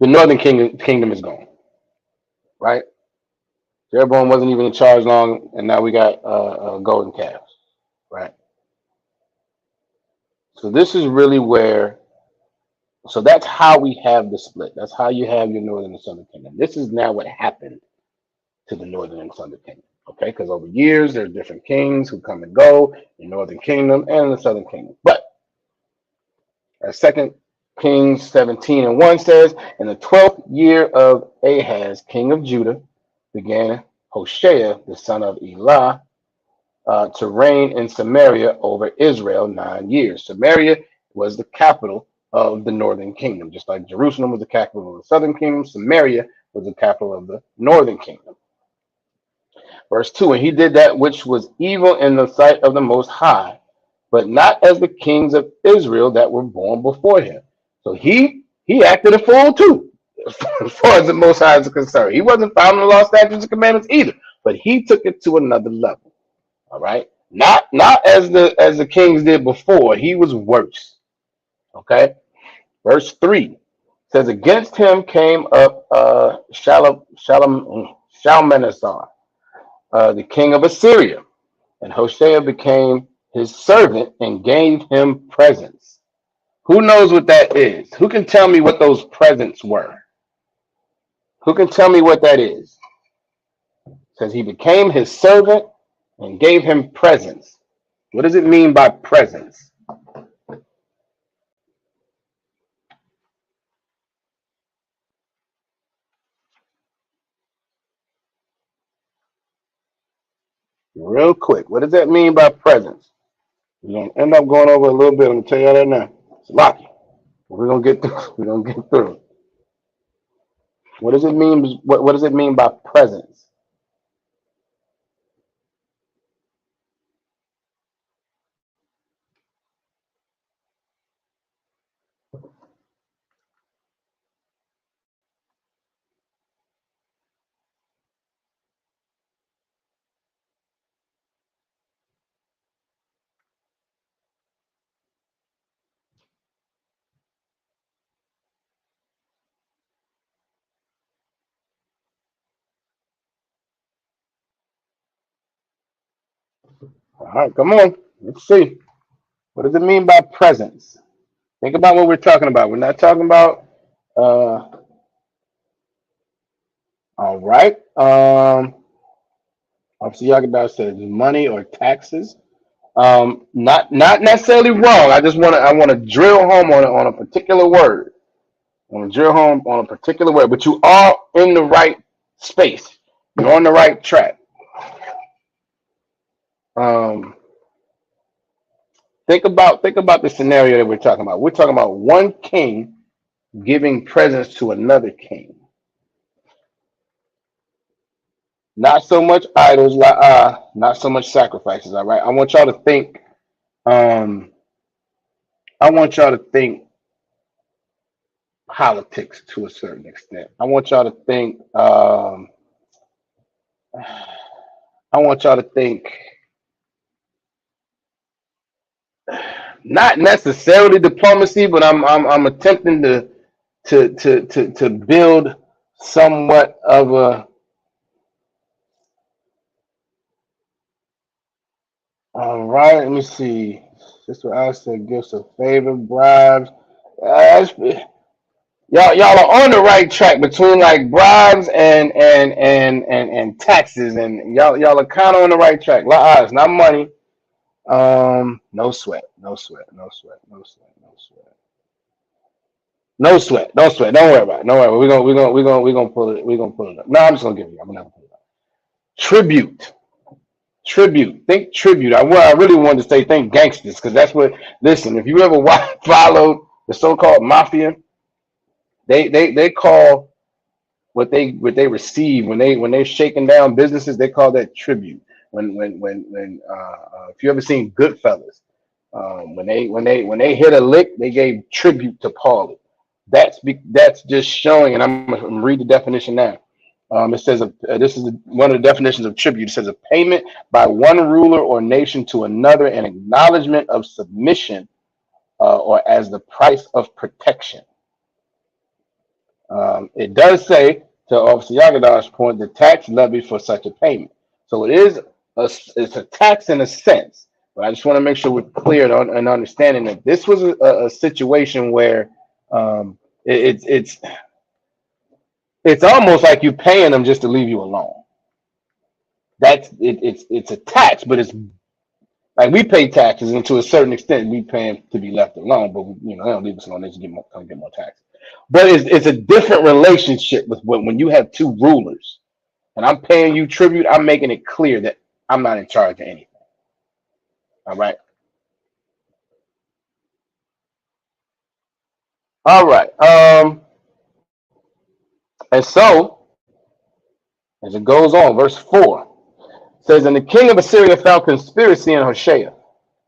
northern kingdom is going, right? Jeroboam wasn't even in charge long, and now we got golden calves, right? So this is really where. So that's how we have the split. That's how you have your northern and southern kingdom. This is now what happened to the northern and southern kingdom, okay? Because over years there's different kings who come and go in northern kingdom and the southern kingdom. But as Second Kings 17 and 1 says, in the 12th year of Ahaz, king of Judah, began Hoshea, the son of Elah, to reign in Samaria over Israel 9 years. Samaria was the capital of the northern kingdom. Just like Jerusalem was the capital of the southern kingdom, Samaria was the capital of the northern kingdom. Verse 2, and he did that which was evil in the sight of the Most High, but not as the kings of Israel that were born before him. So he acted a fool too, as far as the Most High is concerned. He wasn't following the law, statutes, and commandments either, but he took it to another level. All right, not as the kings did before. He was worse. Okay, verse 3 says, against him came up Shalmaneser, the king of Assyria, and Hoshea became his servant and gave him presents. Who knows what that is? Who can tell me what those presents were? Who can tell me what that is? It says he became his servant and gave him presents. What does it mean by presents? Real quick, what does that mean by presents? We're gonna end up going over a little bit. I'm gonna tell you that now. It's lucky. We're gonna get through. We're gonna get through. What does it mean? What does it mean by presents? All right, come on. Let's see. What does it mean by presents? Think about what we're talking about. We're not talking about All right. Obviously, Yagadah says money or taxes. Not necessarily wrong. I want to drill home on a particular word. I want to drill home on a particular word. But you are in the right space. You're on the right track. Think about the scenario that we're talking about. We're talking about one king giving presents to another king. Not so much idols, not so much sacrifices. All right. I want y'all to think. I want y'all to think politics to a certain extent. I want y'all to think. I want y'all to think. Not necessarily diplomacy, but I'm attempting to build somewhat of a. All right, let me see. Sister Alice said gifts of favor, bribes. Y'all are on the right track between like bribes and taxes, and y'all are kind of on the right track. It's not money. No sweat, no sweat, no sweat, no sweat, no sweat. No sweat, don't sweat. Don't worry about it. Don't worry. We're gonna pull it. We're gonna pull it up. No, I'm just gonna give you. I'm not gonna pull it up. Tribute. Tribute. Think tribute. I really wanted to say think gangsters because that's what. Listen, if you ever followed the so-called mafia, they call what they receive when they're shaking down businesses. They call that tribute. When if you ever seen Goodfellas, when they hit a lick, they gave tribute to Paulie. That's just showing, and I'm gonna read the definition now. It says this is one of the definitions of tribute. It says a payment by one ruler or nation to another, an acknowledgement of submission, or as the price of protection. It does say, to Officer Yagadah's point, the tax levied for such a payment. So it's a tax in a sense, but I just want to make sure we're clear and understanding that this was a situation where it's almost like you paying them just to leave you alone. It's a tax, but it's like we pay taxes, and to a certain extent, we pay them to be left alone. But they don't leave us alone; they just get more taxes. But it's a different relationship with when you have two rulers, and I'm paying you tribute. I'm making it clear that I'm not in charge of anything. All right. All right. And so, as it goes on, verse 4 says, and the king of Assyria found conspiracy in Hoshea,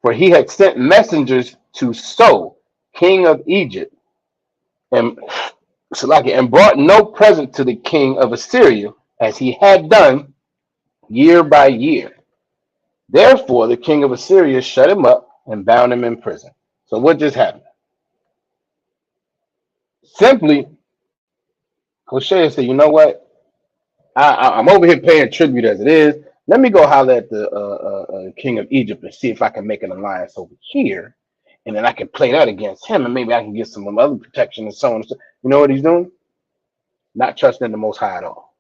for he had sent messengers to So, king of Egypt, and brought no present to the king of Assyria, as he had done year by year. Therefore, the king of Assyria shut him up and bound him in prison. So what just happened? Simply, Hoshea said, you know what? I'm over here paying tribute as it is. Let me go holler at the king of Egypt and see if I can make an alliance over here. And then I can play that against him, and maybe I can get some other protection and so on. You know what he's doing? Not trusting in the Most High at all.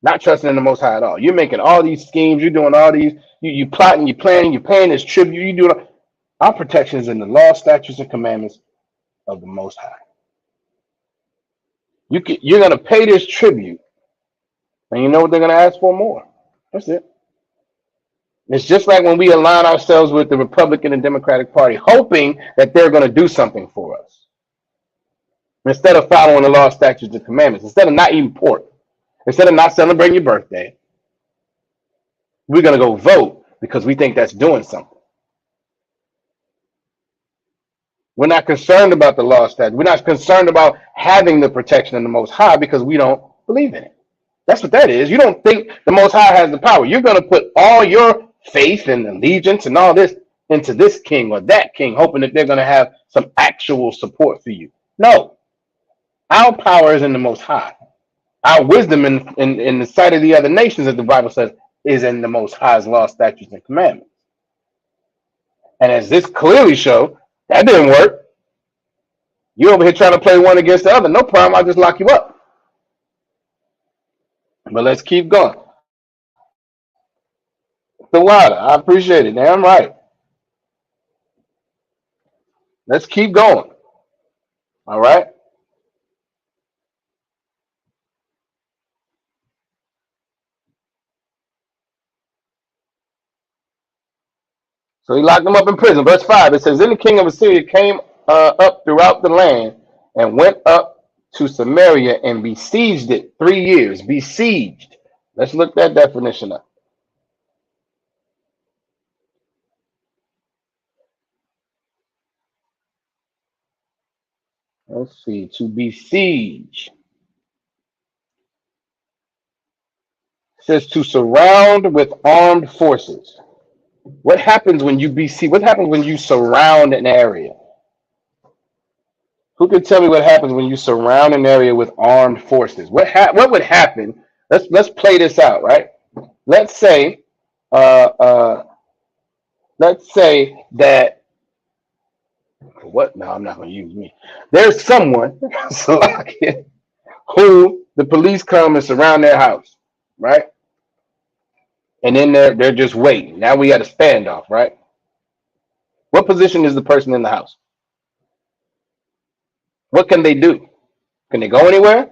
Not trusting in the Most High at all. You're making all these schemes. You're doing all these. You plotting. You planning. You're paying this tribute. You doing. Our protection is in the law, statutes, and commandments of the Most High. You're going to pay this tribute, and you know what they're going to ask for? More. That's it. It's just like when we align ourselves with the Republican and Democratic Party, hoping that they're going to do something for us. Instead of following the law, statutes, and commandments, instead of not eating pork, instead of not celebrating your birthday, we're going to go vote because we think that's doing something. We're not concerned about the law, statute. We're not concerned about having the protection of the Most High because we don't believe in it. That's what that is. You don't think the Most High has the power. You're going to put all your faith and allegiance and all this into this king or that king, hoping that they're going to have some actual support for you. No. Our power is in the Most High. Our wisdom in the sight of the other nations, as the Bible says, is in the Most High's law, statutes, and commandments. And as this clearly shows, that didn't work. You over here trying to play one against the other. No problem. I'll just lock you up. But let's keep going. The water. I appreciate it. Damn right. Let's keep going. All right. So he locked them up in prison. Verse 5, it says, Then the king of Assyria came up throughout the land and went up to Samaria and besieged it 3 years. Besieged. Let's look that definition up. Let's see. To besiege. It says to surround with armed forces. What happens when you besiege? What happens when you surround an area? Who can tell me what happens when you surround an area with armed forces? What would happen? Let's play this out, right? Let's say uh, uh, let's say that what? No, I'm not going to use me. There's someone Salakia, who the police come and surround their house, right? And then they're just waiting. Now we got a standoff, right? What position is the person in the house? What can they do? Can they go anywhere?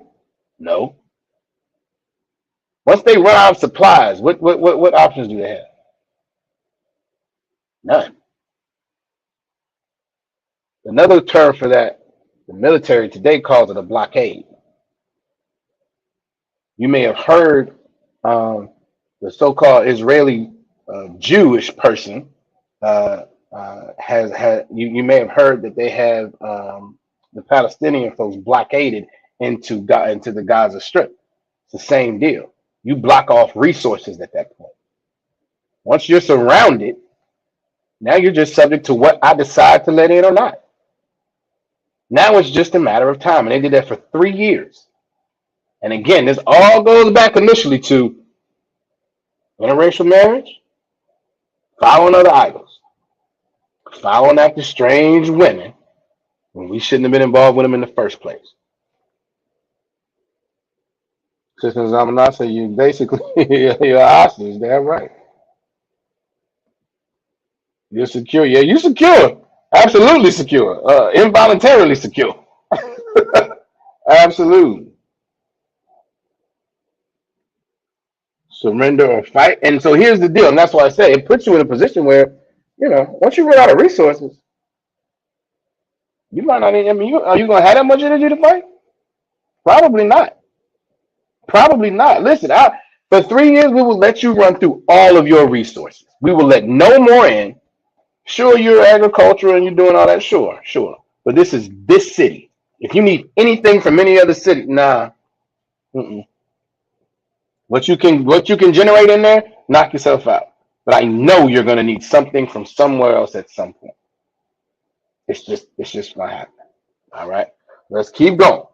No. Once they run out of supplies, what options do they have? None. Another term for that, the military today calls it a blockade. You may have heard the so-called Israeli Jewish person has had. You may have heard that they have the Palestinian folks blockaded into the Gaza Strip. It's the same deal. You block off resources at that point. Once you're surrounded, now you're just subject to what I decide to let in or not. Now it's just a matter of time, and they did that for 3 years. And again, this all goes back initially to interracial marriage, following other idols, following after strange women when we shouldn't have been involved with them in the first place. Sister Zamanasa, you basically you're a hostage. Damn right. You're secure. Yeah, you're secure. Absolutely secure. Involuntarily secure. Absolutely. Surrender or fight. And so here's the deal, and that's why I say it puts you in a position where, once you run out of resources, you might not. I mean, are you going to have that much energy to fight? Probably not. Probably not. Listen, for 3 years, we will let you run through all of your resources. We will let no more in. Sure, you're agriculture and you're doing all that. Sure, sure. But this is this city. If you need anything from any other city, nah. Mm-mm. What you can generate in there, knock yourself out. But I know you're going to need something from somewhere else at some point. It's just gonna happen. All right. Let's keep going.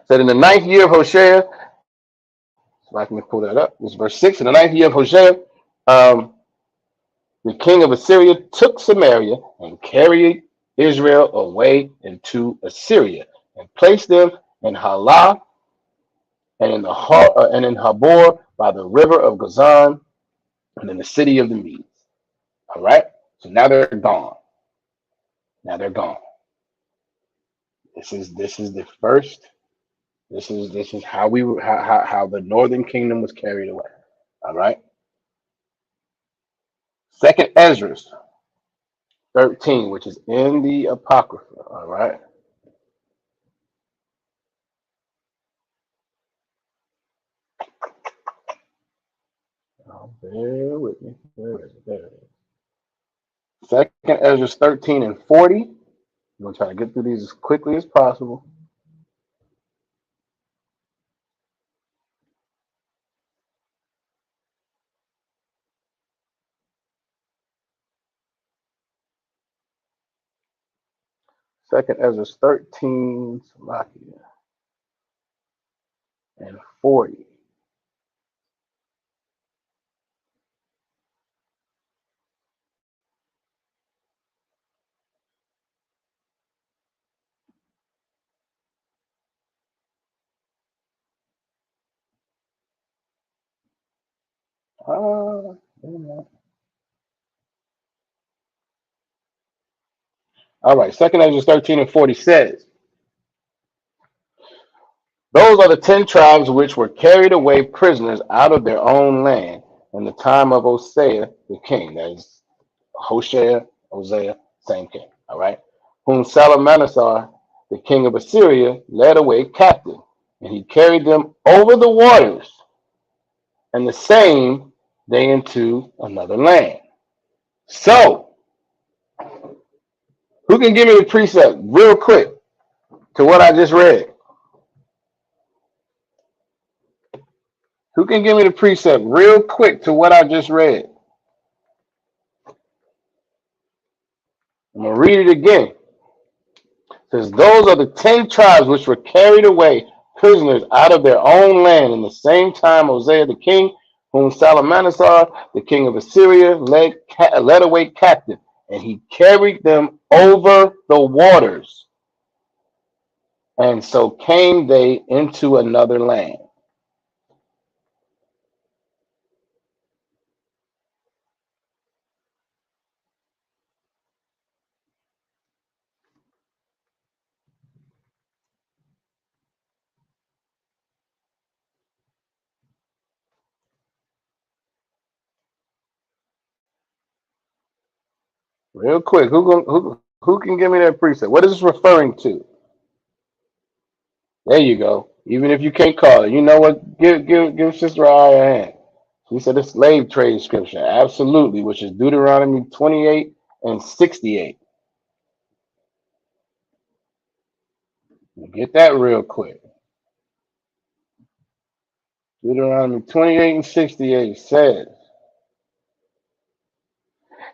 Said in the ninth year of Hosea, so I can pull that up. This is verse 6. In the ninth year of Hosea, um, the king of Assyria took Samaria and carried Israel away into Assyria and placed them in Halah and in Habor by the river of Gazan and in the city of the Medes. All right. So now they're gone. Now they're gone. This is the first. This is how how the northern kingdom was carried away. All right. Second Ezra 13, which is in the Apocrypha. All right. Oh, bear with me. There it is. Second Ezra 13 and 40. I'm gonna try to get through these as quickly as possible. Second Ezra 13, Salakia, and 40. All right, Second Ezra 13 and 40 says, those are the 10 tribes which were carried away prisoners out of their own land in the time of Hosea the king. That is Hosea, same king. All right. Whom Salmanassar, the king of Assyria, led away captive, and he carried them over the waters, and the same they into another land. So, who can give me the precept real quick to what I just read? Who can give me the precept real quick to what I just read? I'm going to read it again. It says, those are the 10 tribes which were carried away prisoners out of their own land in the same time Hosea the king, whom Salmanassar, the king of Assyria, led away captive, and he carried them over the waters. And so came they into another land. Real quick, who can give me that precept? What is this referring to? There you go. Even if you can't call it, you know what? Give Sister Aya a hand. She said the slave trade scripture, absolutely, which is Deuteronomy 28 and 68. Get that real quick. Deuteronomy 28 and 68 says,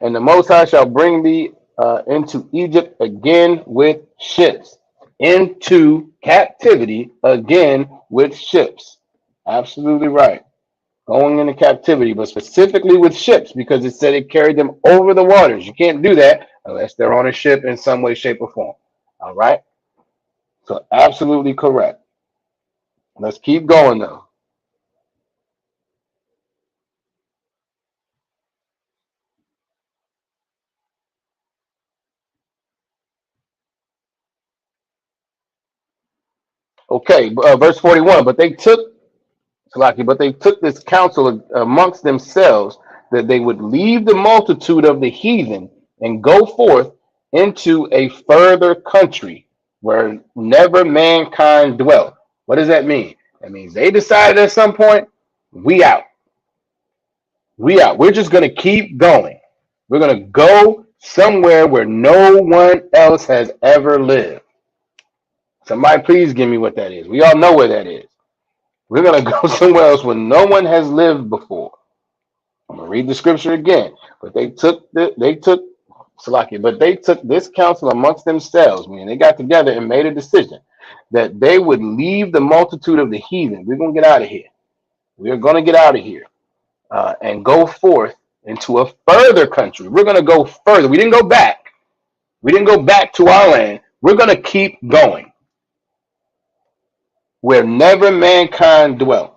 and the Most High shall bring thee into Egypt again with ships, into captivity again with ships. Absolutely right. Going into captivity, but specifically with ships, because it said it carried them over the waters. You can't do that unless they're on a ship in some way, shape, or form. All right? So absolutely correct. Let's keep going though. Okay, verse 41. But they took this counsel amongst themselves that they would leave the multitude of the heathen and go forth into a further country where never mankind dwelt. What does that mean? That means they decided at some point, we out. We out. We're just going to keep going. We're going to go somewhere where no one else has ever lived. Somebody please give me what that is. We all know where that is. We're going to go somewhere else where no one has lived before. I'm going to read the scripture again. But they took this counsel amongst themselves, meaning they got together and made a decision that they would leave the multitude of the heathen. We're going to get out of here. We're going to get out of here and go forth into a further country. We're going to go further. We didn't go back. We didn't go back to our land. We're going to keep going where never mankind dwelt.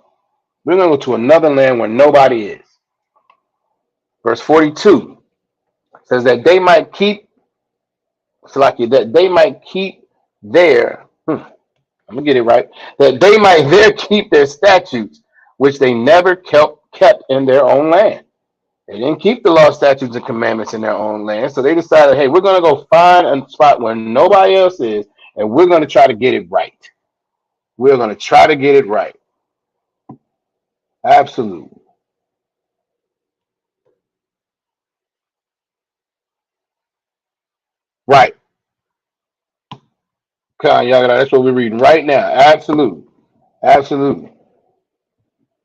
We're going to go to another land where nobody is. Verse 42 says that they might keep, that they might keep their, I'm going to get it right, that they might there keep their statutes, which they never kept in their own land. They didn't keep the law, statutes, and commandments in their own land. So they decided, hey, we're going to go find a spot where nobody else is, and we're going to try to get it right. We're going to try to get it right. Absolutely. Right. That's what we're reading right now. Absolutely. Absolutely.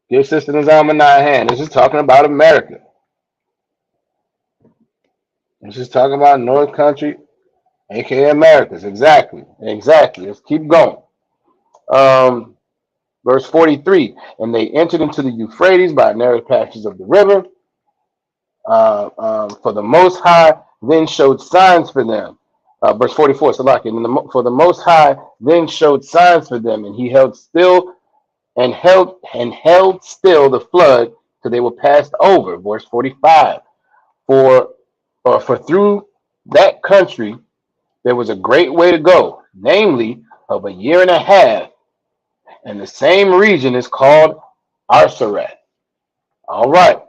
Give Sister Nizamana a hand. This is talking about America. This is talking about North Country, aka Americas. Exactly. Exactly. Let's keep going. Verse 43, and they entered into the Euphrates by narrow passages of the river. For the Most High then showed signs for them. Verse 44, for the Most High then showed signs for them, and he held still the flood till they were passed over. Verse 45. For through that country there was a great way to go, namely of a year and a half, and the same region is called Arsaret. All right.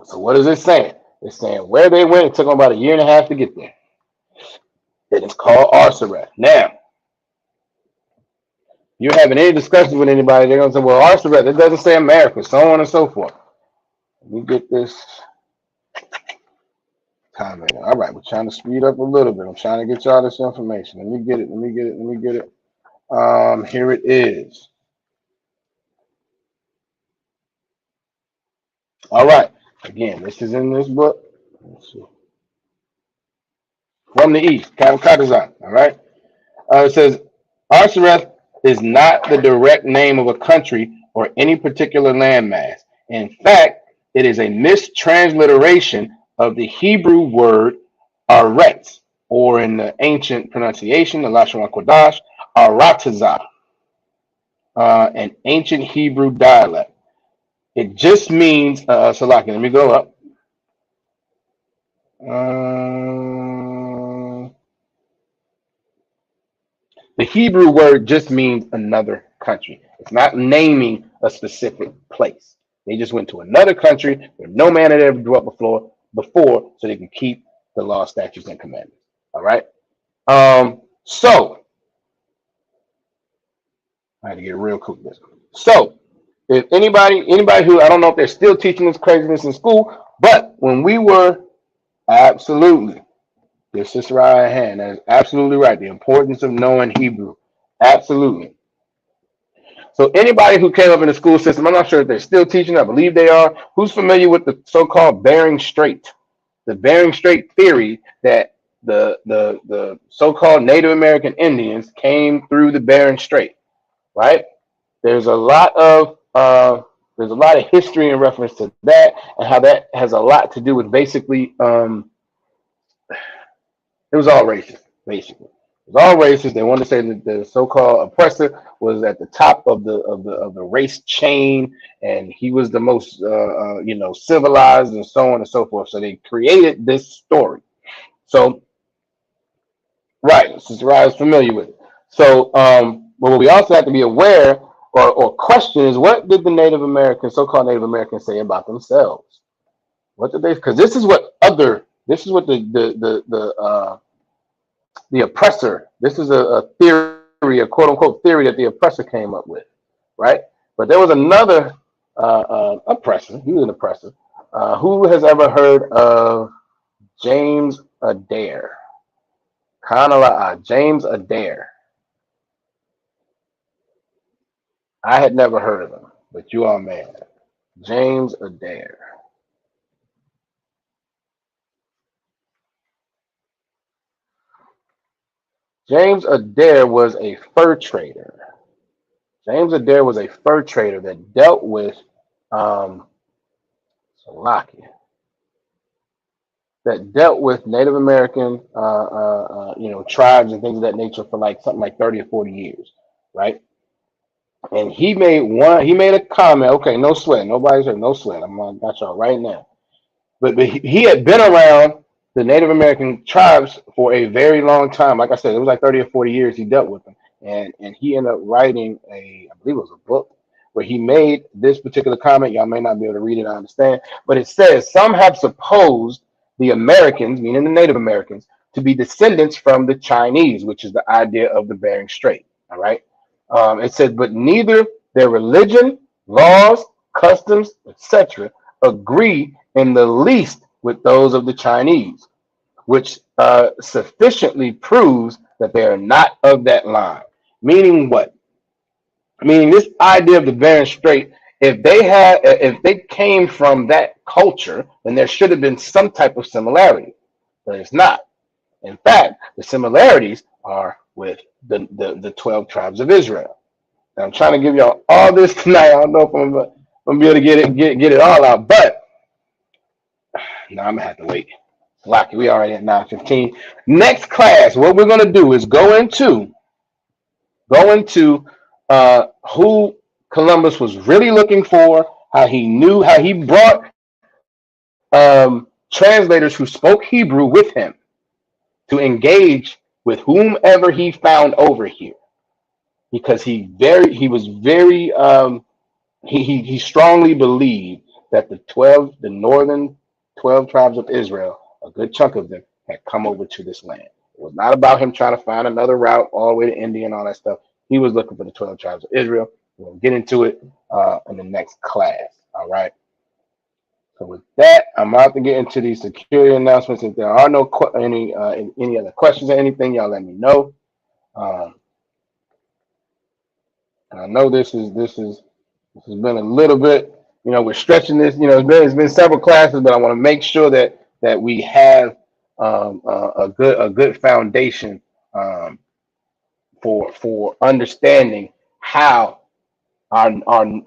So what is it saying? It's saying where they went, it took them about a year and a half to get there. And it's called Arsaret. Now, you're having any discussion with anybody, they're going to say, well, Arsaret, it doesn't say America, so on and so forth. Let me get this comment. All right, we're trying to speed up a little bit. I'm trying to get y'all this information. Let me get it. Here it is. All right. Again, this is in this book. Let's see. From the east, Kazan. All right. It says, Arsareth is not the direct name of a country or any particular landmass. In fact, it is a mistransliteration of the Hebrew word Aretz, or in the ancient pronunciation, the Lashon Kodash, Aratazah, an ancient Hebrew dialect. It just means, Salaki, let me go up. The Hebrew word just means another country. It's not naming a specific place. They just went to another country where no man had ever dwelt before, so they can keep the law, statutes, and commandments. All right. So I had to get real quick with this. So if anybody who, I don't know if they're still teaching this craziness in school, but when we were, absolutely, your sister right hand, that is absolutely right. The importance of knowing Hebrew. Absolutely. So anybody who came up in the school system, I'm not sure if they're still teaching, I believe they are, who's familiar with the so-called Bering Strait? The Bering Strait theory that the so-called Native American Indians came through the Bering Strait, right? There's a lot of history in reference to that, and how that has a lot to do with basically it was all racist, basically. It was all racist. They wanted to say that the so-called oppressor was at the top of the race chain, and he was the most civilized, and so on and so forth. So they created this story. So, right, Sister Rye is familiar with it. So, but what we also have to be aware or question is, what did the Native Americans, so-called Native Americans, say about themselves? What did they? Because this is what the oppressor. This is a theory, a quote unquote theory that the oppressor came up with, right? But there was another oppressor. He was an oppressor. Who has ever heard of James Adair? James Adair. I had never heard of him, but you all may have. James Adair. James Adair was a fur trader. James Adair was a fur trader that dealt with Native American tribes and things of that nature for like something like 30 or 40 years, right? And he made a comment. Okay, no sweat. Nobody's heard, no sweat. I'm gonna got y'all right now. But he had been around the Native American tribes for a very long time. Like I said, it was like 30 or 40 years he dealt with them. And he ended up writing I believe it was a book where he made this particular comment. Y'all may not be able to read it, I understand. But it says, some have supposed the Americans, meaning the Native Americans, to be descendants from the Chinese, which is the idea of the Bering Strait. All right. It says, but neither their religion, laws, customs, etc., agree in the least with those of the Chinese, which sufficiently proves that they are not of that line. Meaning what? Meaning this idea of the Bering Strait, if they came from that culture, then there should have been some type of similarity, but it's not. In fact, the similarities are with the 12 tribes of Israel. Now, I'm trying to give y'all all this tonight. I don't know if I'm gonna be able to get it all out, but no, I'm gonna have to wait. Lucky, we already at 9:15. Next class, what we're gonna do is go into who Columbus was really looking for how he brought translators who spoke Hebrew with him to engage with whomever he found over here, because he was very he strongly believed that the northern 12 tribes of Israel, a good chunk of them, had come over to this land. It was not about him trying to find another route all the way to India and all that stuff. He was looking for the 12 tribes of Israel. We'll get into it in the next class. All right. So with that, I'm about to get into these security announcements. If there are any other questions or anything, y'all let me know. Um, and I know this has been a little bit, we're stretching this. It's been several classes, but I want to make sure that we have a good foundation for understanding how our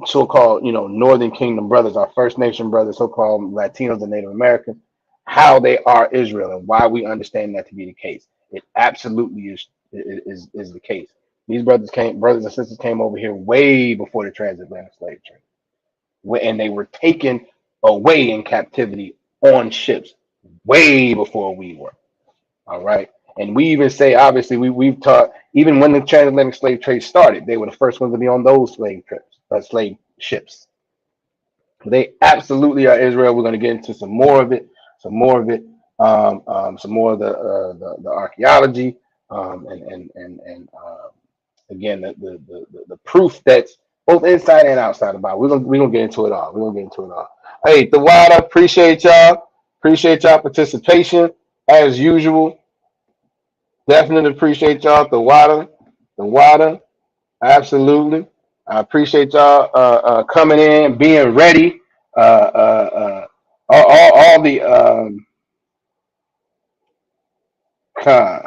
so-called Northern Kingdom brothers, our First Nation brothers, so-called Latinos and Native Americans, how they are Israel and why we understand that to be the case. It absolutely is the case. These brothers and sisters came over here way before the transatlantic slave trade, and they were taken away in captivity on ships way before we were. All right. And we even say, obviously, we've taught, even when the transatlantic slave trade started, they were the first ones to be on those slave ships. They absolutely are Israel. We're going to get into some more of it, some more of the archaeology, and again, the proof that's both inside and outside the Bible. We're gonna get into it all. We're gonna get into it all. Hey, the water, appreciate y'all. Appreciate y'all participation as usual. Definitely appreciate y'all. The water, absolutely. I appreciate y'all coming in, being ready. All the con,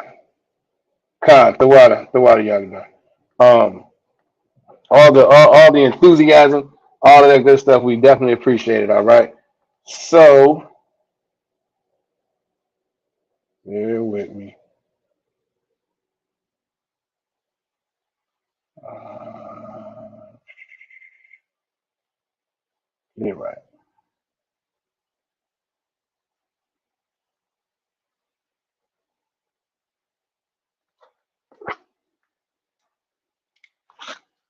the water, y'all. All the enthusiasm, all of that good stuff. We definitely appreciate it. All right. So bear with me. Get it right.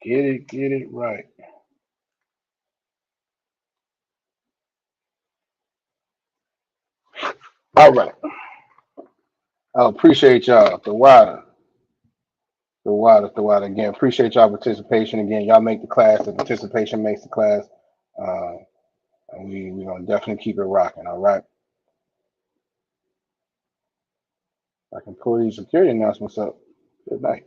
Get it right. All right. I appreciate y'all. The water again. Appreciate y'all participation again. Y'all make the class. The participation makes the class. Uh, and we gonna definitely keep it rocking. All right. I can pull these security announcements up. Good night.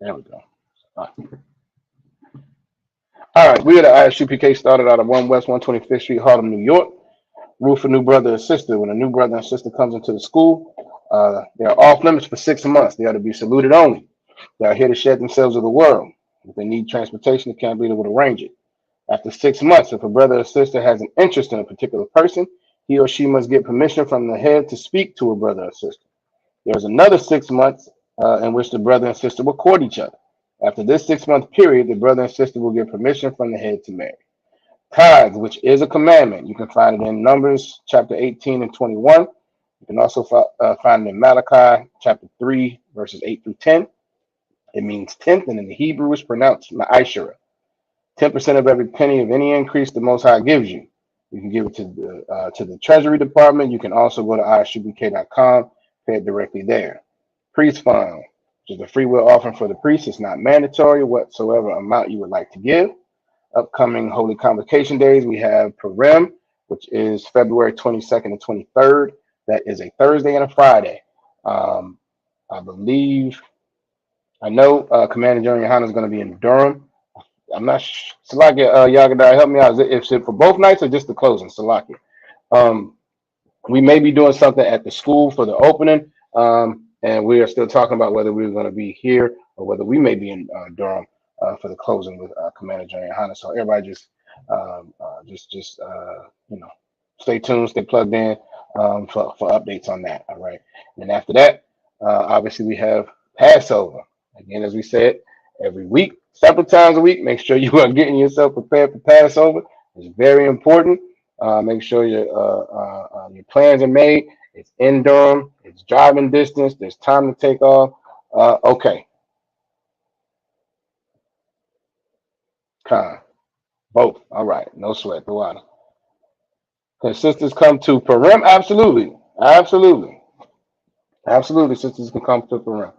There we go. All right. We at the ISUPK started out of 1 West 125th Street, Harlem, New York. Rule for new brother or sister. When a new brother and sister comes into the school, they are off limits for 6 months. They are to be saluted only. They are here to shed themselves of the world. If they need transportation, the camp leader will arrange it. After 6 months, if a brother or sister has an interest in a particular person, he or she must get permission from the head to speak to a brother or sister. There is another 6 months in which the brother and sister will court each other. After this 6 month period, the brother and sister will get permission from the head to marry. Tithes, which is a commandment. You can find it in Numbers chapter 18 and 21. You can also find it in Malachi chapter 3, verses 8 through 10. It means tenth, and in the Hebrew is pronounced ma'ashera. 10% of every penny of any increase the Most High gives you. You can give it to the Treasury Department. You can also go to isupk.com, pay it directly there. Priest Fund, which is a free will offering for the priest. It's not mandatory whatsoever amount you would like to give. Upcoming Holy Convocation days, we have Purim, which is February 22nd and 23rd. That is a Thursday and a Friday. I know Commander General Yohana is going to be in Durham. I'm not sure. Salakia, Yagadai, help me out. Is it for both nights or just the closing? Salakia. We may be doing something at the school for the opening, and we are still talking about whether we're going to be here or whether we may be in Durham for the closing with Commander General Yohana. So everybody just stay tuned, stay plugged in. for updates on that. All right. And after that, obviously we have Passover. Again, as we said, every week, several times a week. Make sure you are getting yourself prepared for Passover. It's very important. Make sure your plans are made. It's in Durham. It's driving distance. There's time to take off. Okay. Con. Both. All right. No sweat. The water. Can sisters come to Purim? Absolutely. Absolutely. Absolutely. Sisters can come to Purim.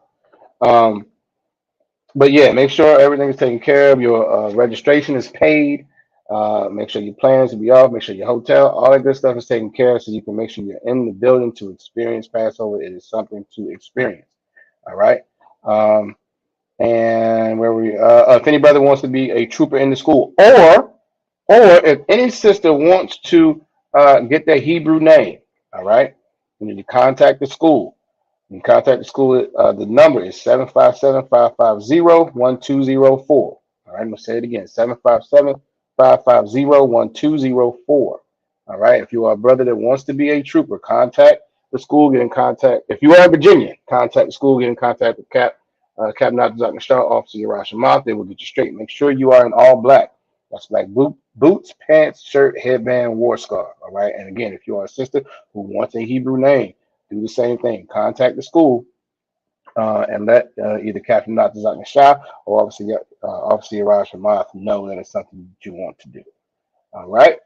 Um, but yeah, make sure everything is taken care of. Your registration is paid. Make sure your plans will be off. Make sure your hotel, all that good stuff is taken care of so you can make sure you're in the building to experience Passover. It is something to experience. All right. Um, and where if any brother wants to be a trooper in the school, or if any sister wants to get their Hebrew name, all right, you need to contact the school. You can contact the school. The number is 757-550-1204. All right, I'm going to say it again, 757-550-1204. All right, if you are a brother that wants to be a trooper, contact the school, get in contact. If you are a Virginian, contact the school, get in contact with Captain Dr. Shaw, Officer Uriah Shamath. They will get you straight. Make sure you are in all black. That's black boots, pants, shirt, headband, war scarf. All right, and again, if you are a sister who wants a Hebrew name, do the same thing. Contact the school and let either Captain Dr. Zakna Shah or Officer Uriah Shamath know that it's something that you want to do. All right.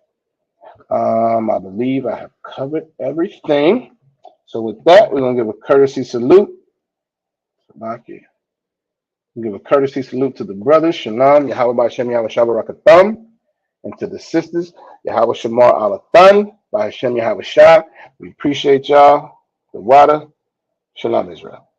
I believe I have covered everything. So with that, we're going to give a courtesy salute. Give a courtesy salute to the brothers, Shalom, Yahweh Ba'Hashem, Yahweh Shabbat Rakatham, and to the sisters, Yahweh Shamar Alathan, Ba'Hashem, Yahweh Shah. We appreciate y'all. The water. Shalom, Israel.